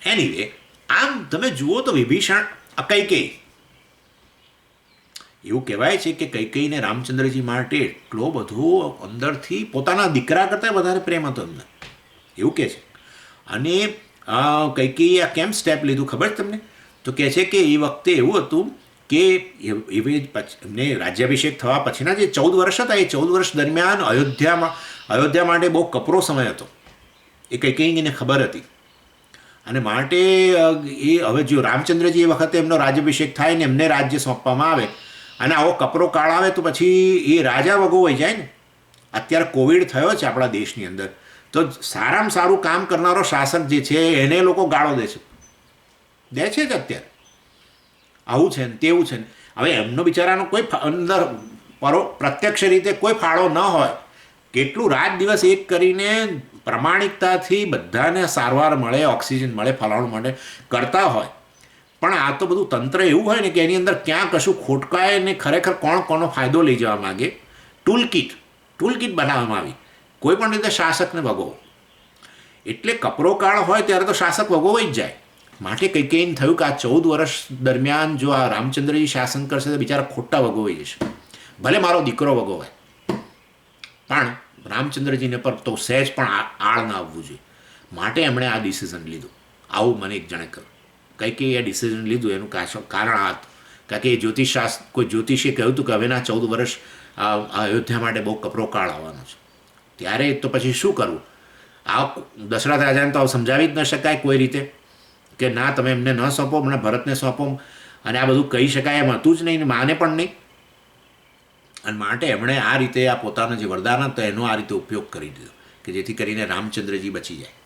એનીવે આમ તમે જુઓ તો વિભીષણ કૈકેયી, એવું કહેવાય છે કે કૈકેયીને રામચંદ્રજી માટે એટલો બધો અંદરથી પોતાના દીકરા કરતાં વધારે પ્રેમ હતો એમને, એવું કહે છે. અને કૈકેયીએ આ કેમ સ્ટેપ લીધું ખબર છે તમને? તો કહે છે કે એ વખતે એવું હતું કે એમને રાજ્યાભિષેક થવા પછીના જે 14 વર્ષ હતા, એ 14 વર્ષ દરમિયાન અયોધ્યા માટે બહુ કપરો સમય હતો. એ કૈકેયીને ખબર હતી. અને માટે એ હવે જો રામચંદ્રજી એ વખતે એમનો રાજ્યાભિષેક થાય ને એમને રાજ્ય સોંપવામાં આવે અને આવો કપરો કાળ આવે તો પછી એ રાજા વગોવાઈ જાય ને. અત્યારે કોવિડ થયો છે આપણા દેશની અંદર, તો સારામાં સારું કામ કરનારો શાસક જે છે એને લોકો ગાળો દે છે જ અત્યારે. આવું છે ને તેવું છે ને. હવે એમનો બિચારાનો કોઈ અંદર પ્રત્યક્ષ રીતે કોઈ ફાળો ન હોય, કેટલું રાત દિવસ એક કરીને પ્રમાણિકતાથી બધાને સારવાર મળે, ઓક્સિજન મળે, ફલાણું મળે કરતા હોય, પણ આ તો બધું તંત્ર એવું હોય ને કે એની અંદર ક્યાં કશું ખોટકાય ને ખરેખર કોણ કોનો ફાયદો લઈ જવા માગે. ટૂલકીટ બનાવવામાં આવી કોઈ પણ રીતે શાસકને વગોવો. એટલે કપરો કાળ હોય ત્યારે તો શાસક વગોવાઈ જ જાય. માટે કૈકેયીને થયું કે આ 14 વર્ષ દરમિયાન જો આ રામચંદ્રજી શાસન કરશે તો બિચારા ખોટા વગોવાઈ જશે. ભલે મારો દીકરો વગોવાય, પણ રામચંદ્રજીને પર તો સહેજ પણ આળ ના આવવું જોઈએ. માટે એમણે આ ડિસિઝન લીધું. આવું મને એક જણે કહ્યું. કૈકેયીએ ડિસિઝન લીધું એનું કારણ આ હતું, કારણ કે એ કોઈ જ્યોતિષીએ કહ્યું હતું કે હવેના 14 વર્ષ અયોધ્યા માટે બહુ કપરો કાળ આવવાનો છે. ત્યારે તો પછી શું કરવું? આ દશરથ રાજાને તો સમજાવી જ ન શકાય કોઈ રીતે કે ના તમે એમને ન સોંપો, મને ભરતને સોંપો, અને આ બધું કહી શકાય એમ હતું જ નહીં ને માને પણ નહીં. અને માટે એમણે આ રીતે આ પોતાનો જે વરદાન હતો એનો આ રીતે ઉપયોગ કરી દીધો કે જેથી કરીને રામચંદ્રજી બચી જાય.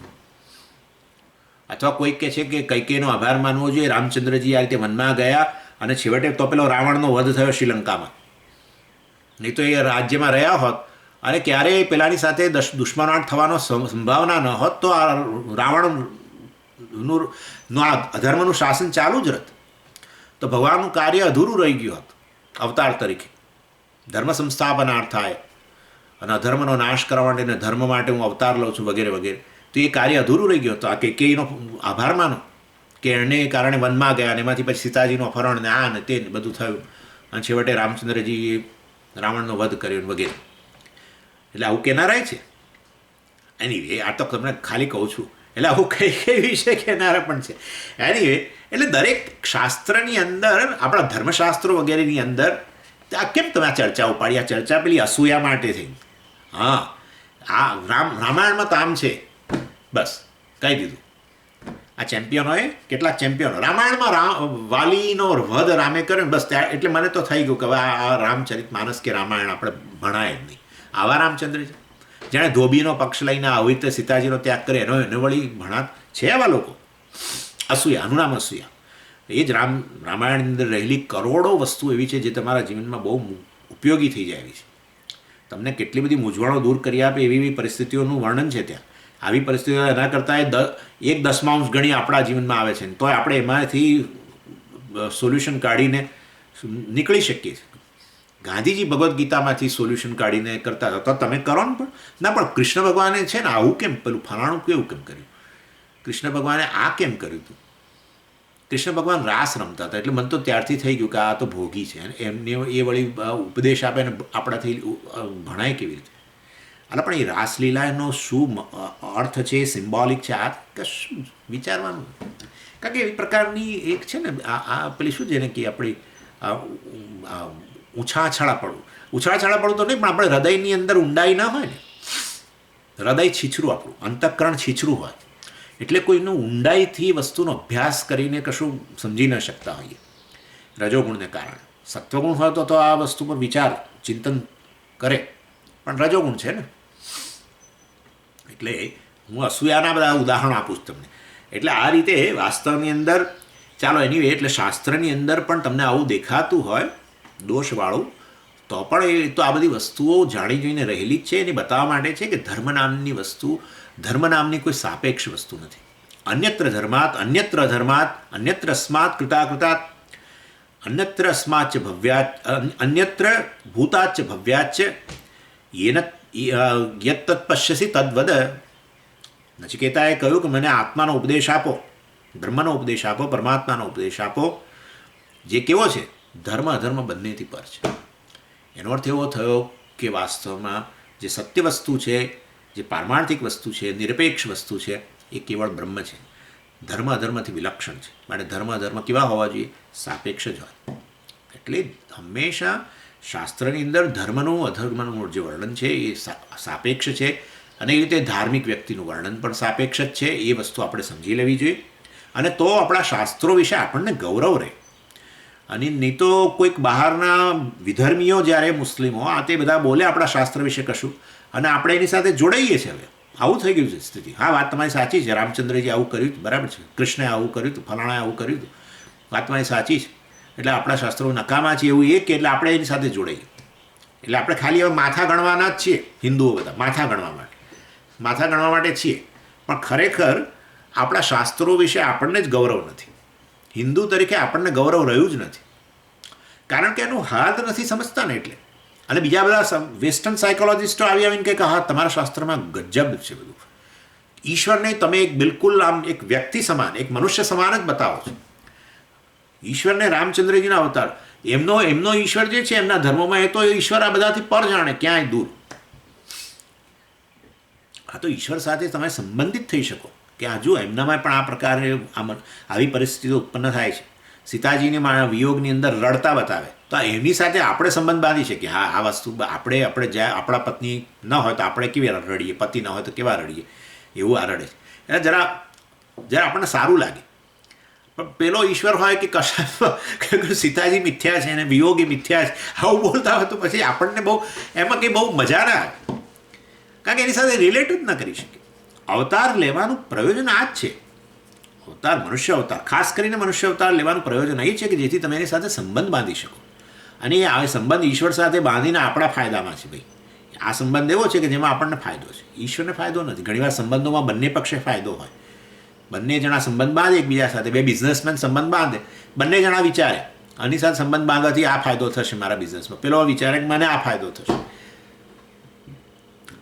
અથવા કોઈક કહે છે કે કૈકેયીનો આભાર માનવો જોઈએ, રામચંદ્રજી આ રીતે વનમાં ગયા અને છેવટે તો પેલો રાવણનો વધ થયો શ્રીલંકામાં, નહીં તો એ રાજ્યમાં રહ્યા હોત અને ક્યારેય પેલાની સાથે દુશ્મનાટ થવાનો સંભાવના ન હોત તો આ રાવણનું આ અધર્મનું શાસન ચાલુ જ રહેત, તો ભગવાનનું કાર્ય અધૂરું રહી ગયું હોત અવતાર તરીકે. ધર્મ સંસ્થાપનાર્થાય અને અધર્મનો નાશ કરવા માટે અને ધર્મ માટે હું અવતાર લઉં છું વગેરે વગેરે, તો એ કાર્ય અધૂરું રહી ગયું. તો આ કૈકેયીનો આભાર માનો કે એને કારણે વનમાં ગયા અને એમાંથી પછી સીતાજીનું અપહરણ ને આ ને તે બધું થયું અને છેવટે રામચંદ્રજીએ રાવણનો વધ કર્યો વગેરે. એટલે આવું કહેનારાય છે. એનીવે આ તો તમને ખાલી કહું છું, એટલે આવું કઈ વિશે કહેનારા પણ છે. એનીવે એટલે દરેક શાસ્ત્રની અંદર, આપણા ધર્મશાસ્ત્રો વગેરેની અંદર આ કેમ તમે આ ચર્ચા ઉપાડી? આ ચર્ચા પેલી અસૂયા માટે થઈ. હા, આ રામાયણમાં તો આમ છે, બસ કહી દીધું. આ ચેમ્પિયનોએ કેટલાક ચેમ્પિયનો રામાયણમાં વાલીનો વધ રામે કર્યો ને બસ ત્યાં, એટલે મને તો થઈ ગયું કે હવે આ રામચરિત માનસ કે રામાયણ આપણે ભણાય જ નહીં. આવા રામચંદ્ર છે જેણે ધોબીનો પક્ષ લઈને આવી રીતે સીતાજીનો ત્યાગ કરે, એને વળી ભણાત છે આવા લોકો. અસૂયા, આનું નામ અસૂયા. એ જ રામાયણની અંદર રહેલી કરોડો વસ્તુ એવી છે જે તમારા જીવનમાં બહુ ઉપયોગી થઈ જાય એવી છે. તમને કેટલી બધી મૂંઝવણો દૂર કરી આપે એવી એવી પરિસ્થિતિઓનું વર્ણન છે ત્યાં. આવી પરિસ્થિતિઓ એના કરતાં 1/10 ગણી આપણા જીવનમાં આવે છે, તો આપણે એમાંથી સોલ્યુશન કાઢીને નીકળી શકીએ છીએ. ગાંધીજી ભગવદ્ ગીતામાંથી સોલ્યુશન કાઢીને કરતા હતા, તો તમે કરો ને. પણ ના, પણ કૃષ્ણ ભગવાને છે ને આવું કેમ, પેલું ફલાણું કેવું કેમ કર્યું, કૃષ્ણ ભગવાને આ કેમ કર્યું હતું? કૃષ્ણ ભગવાન રાસ રમતા હતા, એટલે મને તો ત્યારથી થઈ ગયું કે આ તો ભોગી છે, એમને એ વળી ઉપદેશ આપે ને આપણાથી ભણાય કેવી રીતે? એટલે પણ એ રાસલીલાનો શું અર્થ છે, સિમ્બોલિક છે, આ કશું વિચારવાનું. કારણ કે એવી પ્રકારની એક છે ને આ પેલી શું છે ને કે આપણી ઉછાળા પડવું તો નહીં, પણ આપણે હૃદયની અંદર ઊંડાઈ ના હોય ને, હૃદય છીછરું, આપણું અંતઃકરણ છીછરું હોય, એટલે કોઈનું ઊંડાઈથી વસ્તુનો અભ્યાસ કરીને કશું સમજી ન શકતા હોઈએ રજોગુણને કારણે. સત્વગુણ હોય તો આ વસ્તુ પર વિચાર ચિંતન કરે, પણ રજોગુણ છે ને. એટલે હું અસૂયાના બધા ઉદાહરણ આપું છું તમને. એટલે આ રીતે વાસ્તવની અંદર ચાલો એની એટલે શાસ્ત્રની અંદર પણ તમને આવું દેખાતું હોય દોષવાળું, તો પણ એ તો આ બધી વસ્તુઓ જાણી જોઈને રહેલી જ છે. એને બતાવવા માટે છે કે ધર્મ નામની વસ્તુ, ધર્મ નામની કોઈ સાપેક્ષ વસ્તુ નથી. અન્યત્ર ધર્માત અન્યત્ર અસ્માત કૃતાકૃતાત અન્યત્ર અસ્માચ ભવ્યાચ અન્યત્ર ભૂતાચ ભવ્યાચ યત તત્પશ્યસી તદ્વદ. નચિકેતાએ કહ્યું કે મને આત્માનો ઉપદેશ આપો, બ્રહ્મનો ઉપદેશ આપો, પરમાત્માનો ઉપદેશ આપો, જે કેવો છે ધર્મ અધર્મ બંનેથી પર છે. એનો અર્થ એવો થયો કે વાસ્તવમાં જે સત્ય વસ્તુ છે, જે પારમાર્થિક વસ્તુ છે, નિરપેક્ષ વસ્તુ છે, એ કેવળ બ્રહ્મ છે. ધર્મ અધર્મથી વિલક્ષણ છે. માટે ધર્મ અધર્મ કેવા હોવા જોઈએ? સાપેક્ષ જ હોય. એટલે હંમેશા શાસ્ત્રની અંદર ધર્મનું અધર્મનું જે વર્ણન છે એ સાપેક્ષ છે, અને એ રીતે ધાર્મિક વ્યક્તિનું વર્ણન પણ સાપેક્ષ જ છે. એ વસ્તુ આપણે સમજી લેવી જોઈએ, અને તો આપણા શાસ્ત્રો વિશે આપણને ગૌરવ રહે. અને નહીં તો કોઈક બહારના વિધર્મીઓ જ્યારે મુસ્લિમો આ તે બધા બોલે આપણા શાસ્ત્ર વિશે કશું, અને આપણે એની સાથે જોડાઈએ છીએ. હવે આવું થઈ ગયું છે સ્થિતિ. હા, વાત તમારી સાચી છે, રામચંદ્રજી આવું કર્યું હતું, બરાબર છે, કૃષ્ણે આવું કર્યું હતું, ફલાણાએ આવું કર્યું હતું, વાત તમારી સાચી છે. એટલે આપણા શાસ્ત્રો નકામા છે એવું એક કે એટલે આપણે એની સાથે જોડાઈએ. એટલે આપણે ખાલી હવે માથા ગણવાના જ છીએ, હિન્દુઓ બધા માથા ગણવા માટે છીએ, પણ ખરેખર આપણા શાસ્ત્રો વિશે આપણને જ ગૌરવ નથી. હિન્દુ તરીકે આપણને ગૌરવ રહ્યું જ નથી, કારણ કે એનું હાથ નથી સમજતા ને એટલે. અને બીજા બધા વેસ્ટર્ન સાયકોલોજીસ્ટો આવીને કહે કે હા તમારા શાસ્ત્રમાં ગજબ છે બધું. ઈશ્વરને તમે એક બિલકુલ આમ એક વ્યક્તિ સમાન, એક મનુષ્ય સમાન જ બતાવો છો. ઈશ્વરને રામચંદ્રજીના અવતાર, એમનો ઈશ્વર જે છે એમના ધર્મોમાં, એ તો ઈશ્વર આ બધાથી પર જાણે, ક્યાંય દૂર. આ તો ઈશ્વર સાથે તમે સંબંધિત થઈ શકો કે આ જો એમનામાં પણ આ પ્રકારે આવી પરિસ્થિતિઓ ઉત્પન્ન થાય છે. સીતાજીને વિયોગની અંદર રડતા બતાવે, તો એમની સાથે આપણે સંબંધ બાંધી શકીએ. હા, આ વસ્તુ આપણે જ્યાં આપણા પત્ની ન હોય તો આપણે કેવી રડીએ, પતિ ન હોય તો કેવા રડીએ, એવું આ રડે છે. એટલે જરા આપણને સારું લાગે. પણ પેલો ઈશ્વર હોય કે કશા સીતાજી મિથ્યા છે અને વિયોગી મિથ્યા છે, આવું બોલતા હોય તો પછી આપણને એમાં કંઈ બહુ મજા ના આવે, કારણ કે એની સાથે રિલેટ જ ન કરી શકે. અવતાર લેવાનું પ્રયોજન આ જ છે. અવતાર, મનુષ્ય અવતાર, ખાસ કરીને મનુષ્ય અવતાર લેવાનું પ્રયોજન એ છે કે જેથી તમે એની સાથે સંબંધ બાંધી શકો. અને આ સંબંધ ઈશ્વર સાથે બાંધીને આપણા ફાયદામાં છે. ભાઈ, આ સંબંધ એવો છે કે જેમાં આપણને ફાયદો છે, ઈશ્વરને ફાયદો નથી. ઘણીવાર સંબંધોમાં બંને પક્ષે ફાયદો હોય. બંને જણા સંબંધ બાંધે એકબીજા સાથે, બે બિઝનેસમેન સંબંધ બાંધે, બંને જણા વિચારે આની સાથે સંબંધ બાંધવાથી આ ફાયદો થશે મારા બિઝનેસમાં, પેલો વિચારે કે મને આ ફાયદો થશે.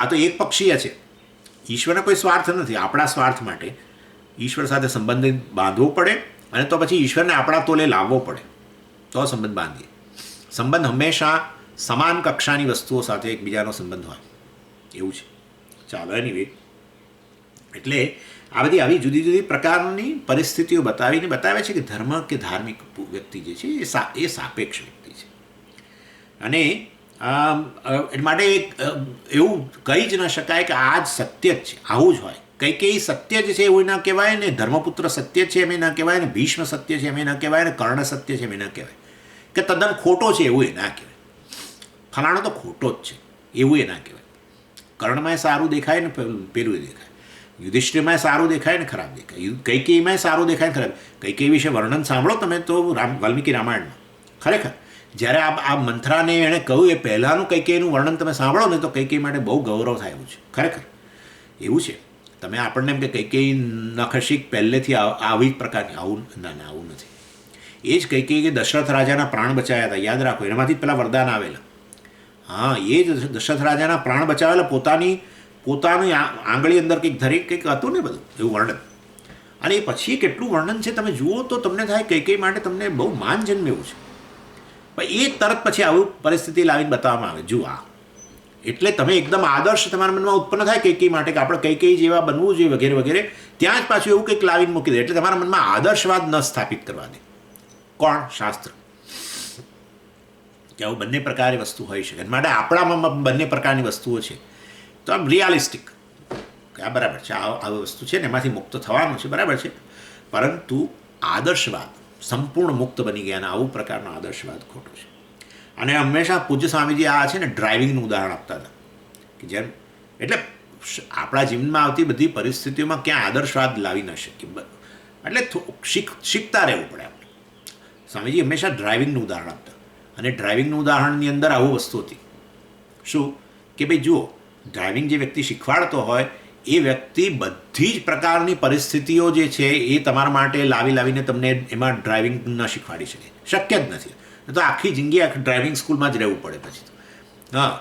આ તો એક પક્ષીય છે. ઈશ્વરને કોઈ સ્વાર્થ નથી. આપણા સ્વાર્થ માટે ઈશ્વર સાથે સંબંધ બાંધવો પડે અને તો પછી ઈશ્વરને આપણા તોલે લાવવો પડે તો સંબંધ બાંધીએ. સંબંધ હંમેશા સમાન કક્ષાની વસ્તુઓ સાથે એકબીજાનો સંબંધ હોય એવું છે. ચાલો, એનીવે, એટલે આ બધી આવી જુદી જુદી પ્રકારની પરિસ્થિતિઓ બતાવે છે કે ધર્મ કે ધાર્મિક વ્યક્તિ જે છે એ સાપેક્ષ વ્યક્તિ છે. અને માટે એવું કહી જ ન શકાય કે આ જ સત્ય જ છે, આવું જ હોય. કંઈ સત્ય જ છે એવું ના કહેવાય ને, ધર્મપુત્ર સત્ય છે એમ ના કહેવાય ને, ભીષ્મ સત્ય છે એમ ના કહેવાય ને, કર્ણ સત્ય છે એમ ના કહેવાય, કે તદ્દન ખોટો છે એવું એ ના કહેવાય. ફલાણો તો ખોટો જ છે એવું એ ના કહેવાય. કર્ણમાં સારું દેખાય ને પેલું દેખાય, યુધિષ્ઠિરમાં સારું દેખાય ને ખરાબ દેખાય, કૈકેયીમાં સારું દેખાય ને ખરાબ. કૈકેયી વિશે વર્ણન સાંભળો તમે તો વાલ્મીકી રામાયણમાં. ખરેખર જ્યારે આ મંથરાને એણે કહ્યું એ પહેલાંનું કૈકેયીનું વર્ણન તમે સાંભળો ને તો કૈકેયી માટે બહુ ગૌરવ થાય એવું છે. ખરેખર એવું છે. તમે આપણને એમ કે કૈકેયી નખશિક પહેલેથી આવી જ પ્રકારની, આવું નથી. એ જ કૈકેયી દશરથ રાજાના પ્રાણ બચાવ્યા હતા, યાદ રાખો. એનામાંથી જ પેલા વરદાન આવેલા. હા, એ જ દશરથ રાજાના પ્રાણ બચાવેલા, પોતાની આંગળી અંદર કંઈક ધરી કંઈક હતું ને બધું એવું વર્ણન. અને એ પછી કેટલું વર્ણન છે તમે જુઓ તો તમને થાય કૈકેયી માટે તમને બહુ માન જન્મે એવું છે. પણ એ તરત પછી આવું પરિસ્થિતિ લાવીને બતાવવામાં આવે. જુઓ, એટલે તમે એકદમ આદર્શ તમારા મનમાં ઉત્પન્ન થાય કૈકેયી માટે કે આપણે કૈકેયી જેવા બનવું જોઈએ વગેરે વગેરે, ત્યાં જ પાછું એવું કંઈક લાવીને મૂકી દે. એટલે તમારા મનમાં આદર્શવાદ ન સ્થાપિત કરવા દે. કોણ? શાસ્ત્ર. કે આવું બંને પ્રકારની વસ્તુ હોઈ શકે. માટે આપણામાં બંને પ્રકારની વસ્તુઓ છે. તો આમ રિયાલિસ્ટિક કે આ બરાબર છે, આવી વસ્તુ છે ને એમાંથી મુક્ત થવાનું છે, બરાબર છે. પરંતુ આદર્શવાદ સંપૂર્ણ મુક્ત બની ગયા અને આવું પ્રકારનો આદર્શવાદ ખોટો છે. અને હંમેશા પૂજ્ય સ્વામીજી આ છે ને ડ્રાઇવિંગનું ઉદાહરણ આપતા હતા કે જેમ, એટલે આપણા જીવનમાં આવતી બધી પરિસ્થિતિઓમાં ક્યાં આદર્શવાદ લાવી ન શકીએ, એટલે શીખતા રહેવું પડે આપણે. સ્વામીજી હંમેશા ડ્રાઇવિંગનું ઉદાહરણ આપતા, અને ડ્રાઇવિંગનું ઉદાહરણની અંદર આવું વસ્તુ હતી શું કે ભાઈ જુઓ, ડ્રાઇવિંગ જે વ્યક્તિ શીખવાડતો હોય એ વ્યક્તિ બધી જ પ્રકારની પરિસ્થિતિઓ જે છે એ તમારા માટે લાવીને તમને એમાં ડ્રાઇવિંગ ન શીખવાડી શકે, શક્ય જ નથી. તો આખી જિંદગી ડ્રાઇવિંગ સ્કૂલમાં જ રહેવું પડે પછી તો. હા,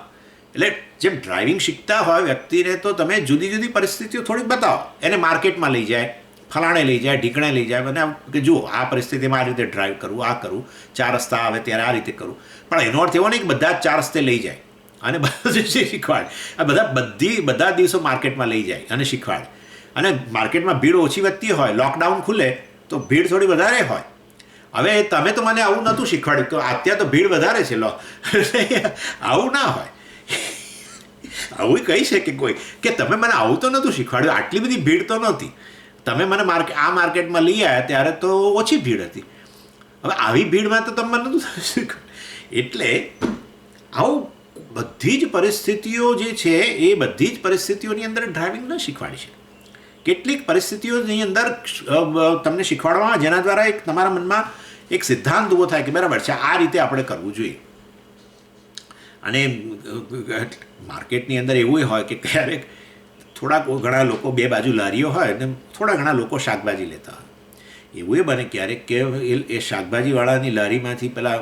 એટલે જેમ ડ્રાઇવિંગ શીખતા હોય વ્યક્તિને તો તમે જુદી જુદી પરિસ્થિતિઓ થોડીક બતાવો, એને માર્કેટમાં લઈ જાય, ફલાણે લઈ જાય, ઢીકણે લઈ જાય, અને કે જુઓ આ પરિસ્થિતિમાં આ રીતે ડ્રાઈવ કરવું, આ કરવું, 4 રસ્તા આવે ત્યારે આ રીતે કરવું. પણ એનો અર્થ એવો નહીં કે બધા જ 4 રસ્તે લઈ જાય અને બધું શીખવાડે. આ બધા દિવસો માર્કેટમાં લઈ જાય અને શીખવાડે. અને માર્કેટમાં ભીડ ઓછી વધતી હોય, લોકડાઉન ખુલે તો ભીડ થોડી વધારે હોય. હવે તમે તો મને આવું નહોતું શીખવાડ્યું, તો અત્યારે તો ભીડ વધારે છે, આવું ના હોય. આવું કહી શકે કોઈ કે તમે મને આવું તો નહોતું શીખવાડ્યું, આટલી બધી ભીડ તો નહોતી, તમે મને આ માર્કેટમાં લઈ આવ્યા ત્યારે તો ઓછી ભીડ હતી, હવે આવી ભીડમાં તો તમે મને નહોતું શીખવાડ્યું. એટલે આવું બધી જ પરિસ્થિતિઓ જે છે એ બધી જ પરિસ્થિતિઓની અંદર ડ્રાઇવિંગ ન શીખવાડી શકે. કેટલીક પરિસ્થિતિઓની અંદર તમને શીખવાડવામાં જેના દ્વારા એક તમારા મનમાં એક સિદ્ધાંત ઊભો થાય કે બરાબર છે, આ રીતે આપણે કરવું જોઈએ. અને માર્કેટની અંદર એવું હોય કે ક્યારેક થોડાક ઘણા લોકો બે બાજુ લારીઓ હોય અને થોડા ઘણા લોકો શાકભાજી લેતા હોય. એવું બને ક્યારેક કે એ શાકભાજીવાળાની લારીમાંથી પેલા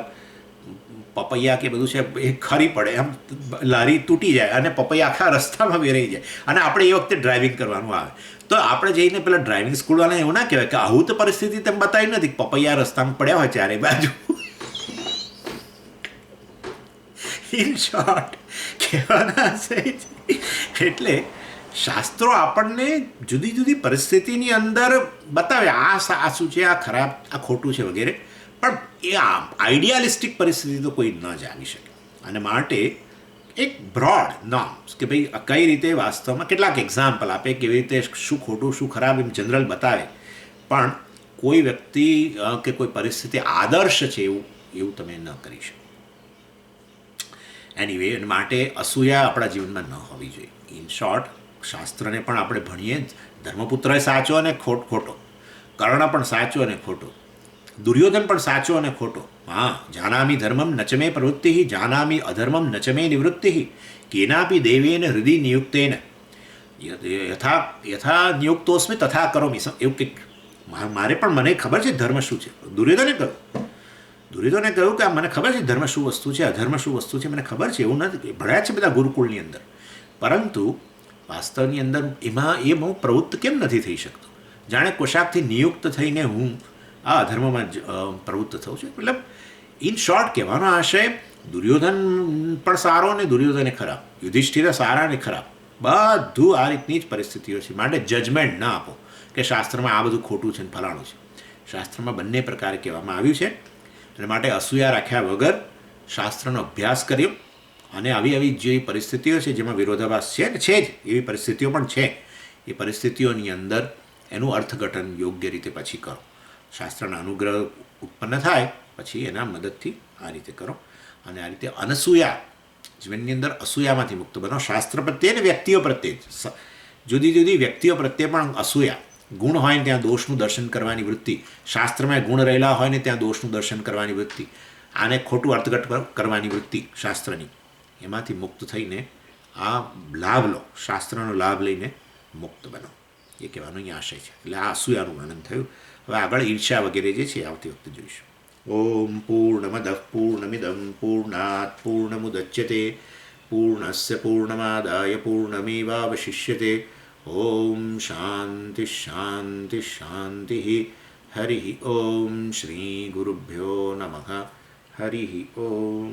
પપૈયા કે બધું છે એ ખરી પડે, એમ લારી તૂટી જાય અને પપૈયા આખા રસ્તામાં વેરાઈ જાય, અને આપણે એ વખતે ડ્રાઇવિંગ કરવાનું આવે. તો આપણે જઈને પેલા ડ્રાઇવિંગ સ્કૂલવાળાને એવું ના કહેવાય કે આવું તો પરિસ્થિતિ તમે બતાવી નથી, પપૈયા રસ્તામાં પડ્યા હોય ચારે બાજુ. ઇન શોર્ટ કહેવાના છે. એટલે શાસ્ત્રો આપણને જુદી જુદી પરિસ્થિતિની અંદર બતાવે આ શું છે, આ ખરાબ, આ ખોટું છે વગેરે. પણ એ આઈડિયાલિસ્ટિક પરિસ્થિતિ તો કોઈ ન જ આવી શકે. અને માટે એક બ્રોડ નોર્મ્સ કે ભાઈ કઈ રીતે વાસ્તવમાં કેટલાક એક્ઝામ્પલ આપે કેવી રીતે શું ખોટું શું ખરાબ એમ જનરલ બતાવે, પણ કોઈ વ્યક્તિ કે કોઈ પરિસ્થિતિ આદર્શ છે એવું તમે ન કરી શકો. એનીવે માટે અસૂયા આપણા જીવનમાં ન હોવી જોઈએ. ઇન શોર્ટ, શાસ્ત્રને પણ આપણે ભણીએ જ, ધર્મપુત્ર સાચો અને ખોટો, કર્ણ પણ સાચો અને ખોટો, દુર્યોધન પણ સાચો અને ખોટો. હા, જાનામી ધર્મમ નચમે પ્રવૃત્તિ, જાનામી અધર્મમ નચમે નિવૃત્તિ, કેનાપી દેવેન હૃદય નિયુક્તેન યથા યથા નિયુક્તોસ્મી તથા કરોમી. એવું કંઈક મારે પણ મને ખબર છે ધર્મ શું છે. દુર્યોધને કહ્યું કે આ મને ખબર છે ધર્મ શું વસ્તુ છે, અધર્મ શું વસ્તુ છે મને ખબર છે, એવું નથી. ભણ્યા છે બધા ગુરુકુળની અંદર, પરંતુ વાસ્તવની અંદર એમાં એ બહુ પ્રવૃત્ત કેમ નથી થઈ શકતો? જાણે પોશાકથી નિયુક્ત થઈને હું આ અધર્મમાં પ્રવૃત્ત થઉં છું. મતલબ ઇન શોર્ટ કહેવાનો આશય, દુર્યોધન પણ સારો અને દુર્યોધને ખરાબ, યુધિષ્ઠિર સારા અને ખરાબ, બધું આ રીતની જ પરિસ્થિતિઓ છે. માટે જજમેન્ટ ના આપો કે શાસ્ત્રમાં આ બધું ખોટું છે ને ફલાણું છે. શાસ્ત્રમાં બંને પ્રકારે કહેવામાં આવ્યું છે. અને માટે અસૂયા રાખ્યા વગર શાસ્ત્રનો અભ્યાસ કર્યો, અને આવી જે પરિસ્થિતિઓ છે જેમાં વિરોધાભાસ છે ને છે જ, એવી પરિસ્થિતિઓ પણ છે, એ પરિસ્થિતિઓની અંદર એનું અર્થઘટન યોગ્ય રીતે પછી કરો. શાસ્ત્રના અનુગ્રહ ઉત્પન્ન થાય પછી એના મદદથી આ રીતે કરો. અને આ રીતે અનસૂયા, જીવનની અંદર અસૂયામાંથી મુક્ત બનો. શાસ્ત્ર પ્રત્યે અને વ્યક્તિઓ પ્રત્યે, જુદી જુદી વ્યક્તિઓ પ્રત્યે પણ અસૂયા. ગુણ હોય ને ત્યાં દોષનું દર્શન કરવાની વૃત્તિ, શાસ્ત્રમાં ગુણ રહેલા હોય ને ત્યાં દોષનું દર્શન કરવાની વૃત્તિ, આને ખોટું અર્થઘટ કરવાની વૃત્તિ શાસ્ત્રની, એમાંથી મુક્ત થઈને આ લાભ લો, શાસ્ત્રનો લાભ લઈને મુક્ત બનો. એ કહેવાનો અહીં આશય છે. એટલે આ અસૂયાનું વર્ણન થયું. હવે આગળ ઈર્ષ્યા વગેરે જે છે આવતી વખતે જોઈશું. ઓમ પૂર્ણમદ પૂર્ણમિદમ પૂર્ણાત પૂર્ણમુદચ્યતે પૂર્ણસ્ય પૂર્ણમાદાય પૂર્ણમેવાવશિષ્યતે. ઓમ શાંતિ શાંતિ શાંતિ. હરિ ઓમ શ્રી ગુરુભ્યો નમઃ. હરિ ઓમ.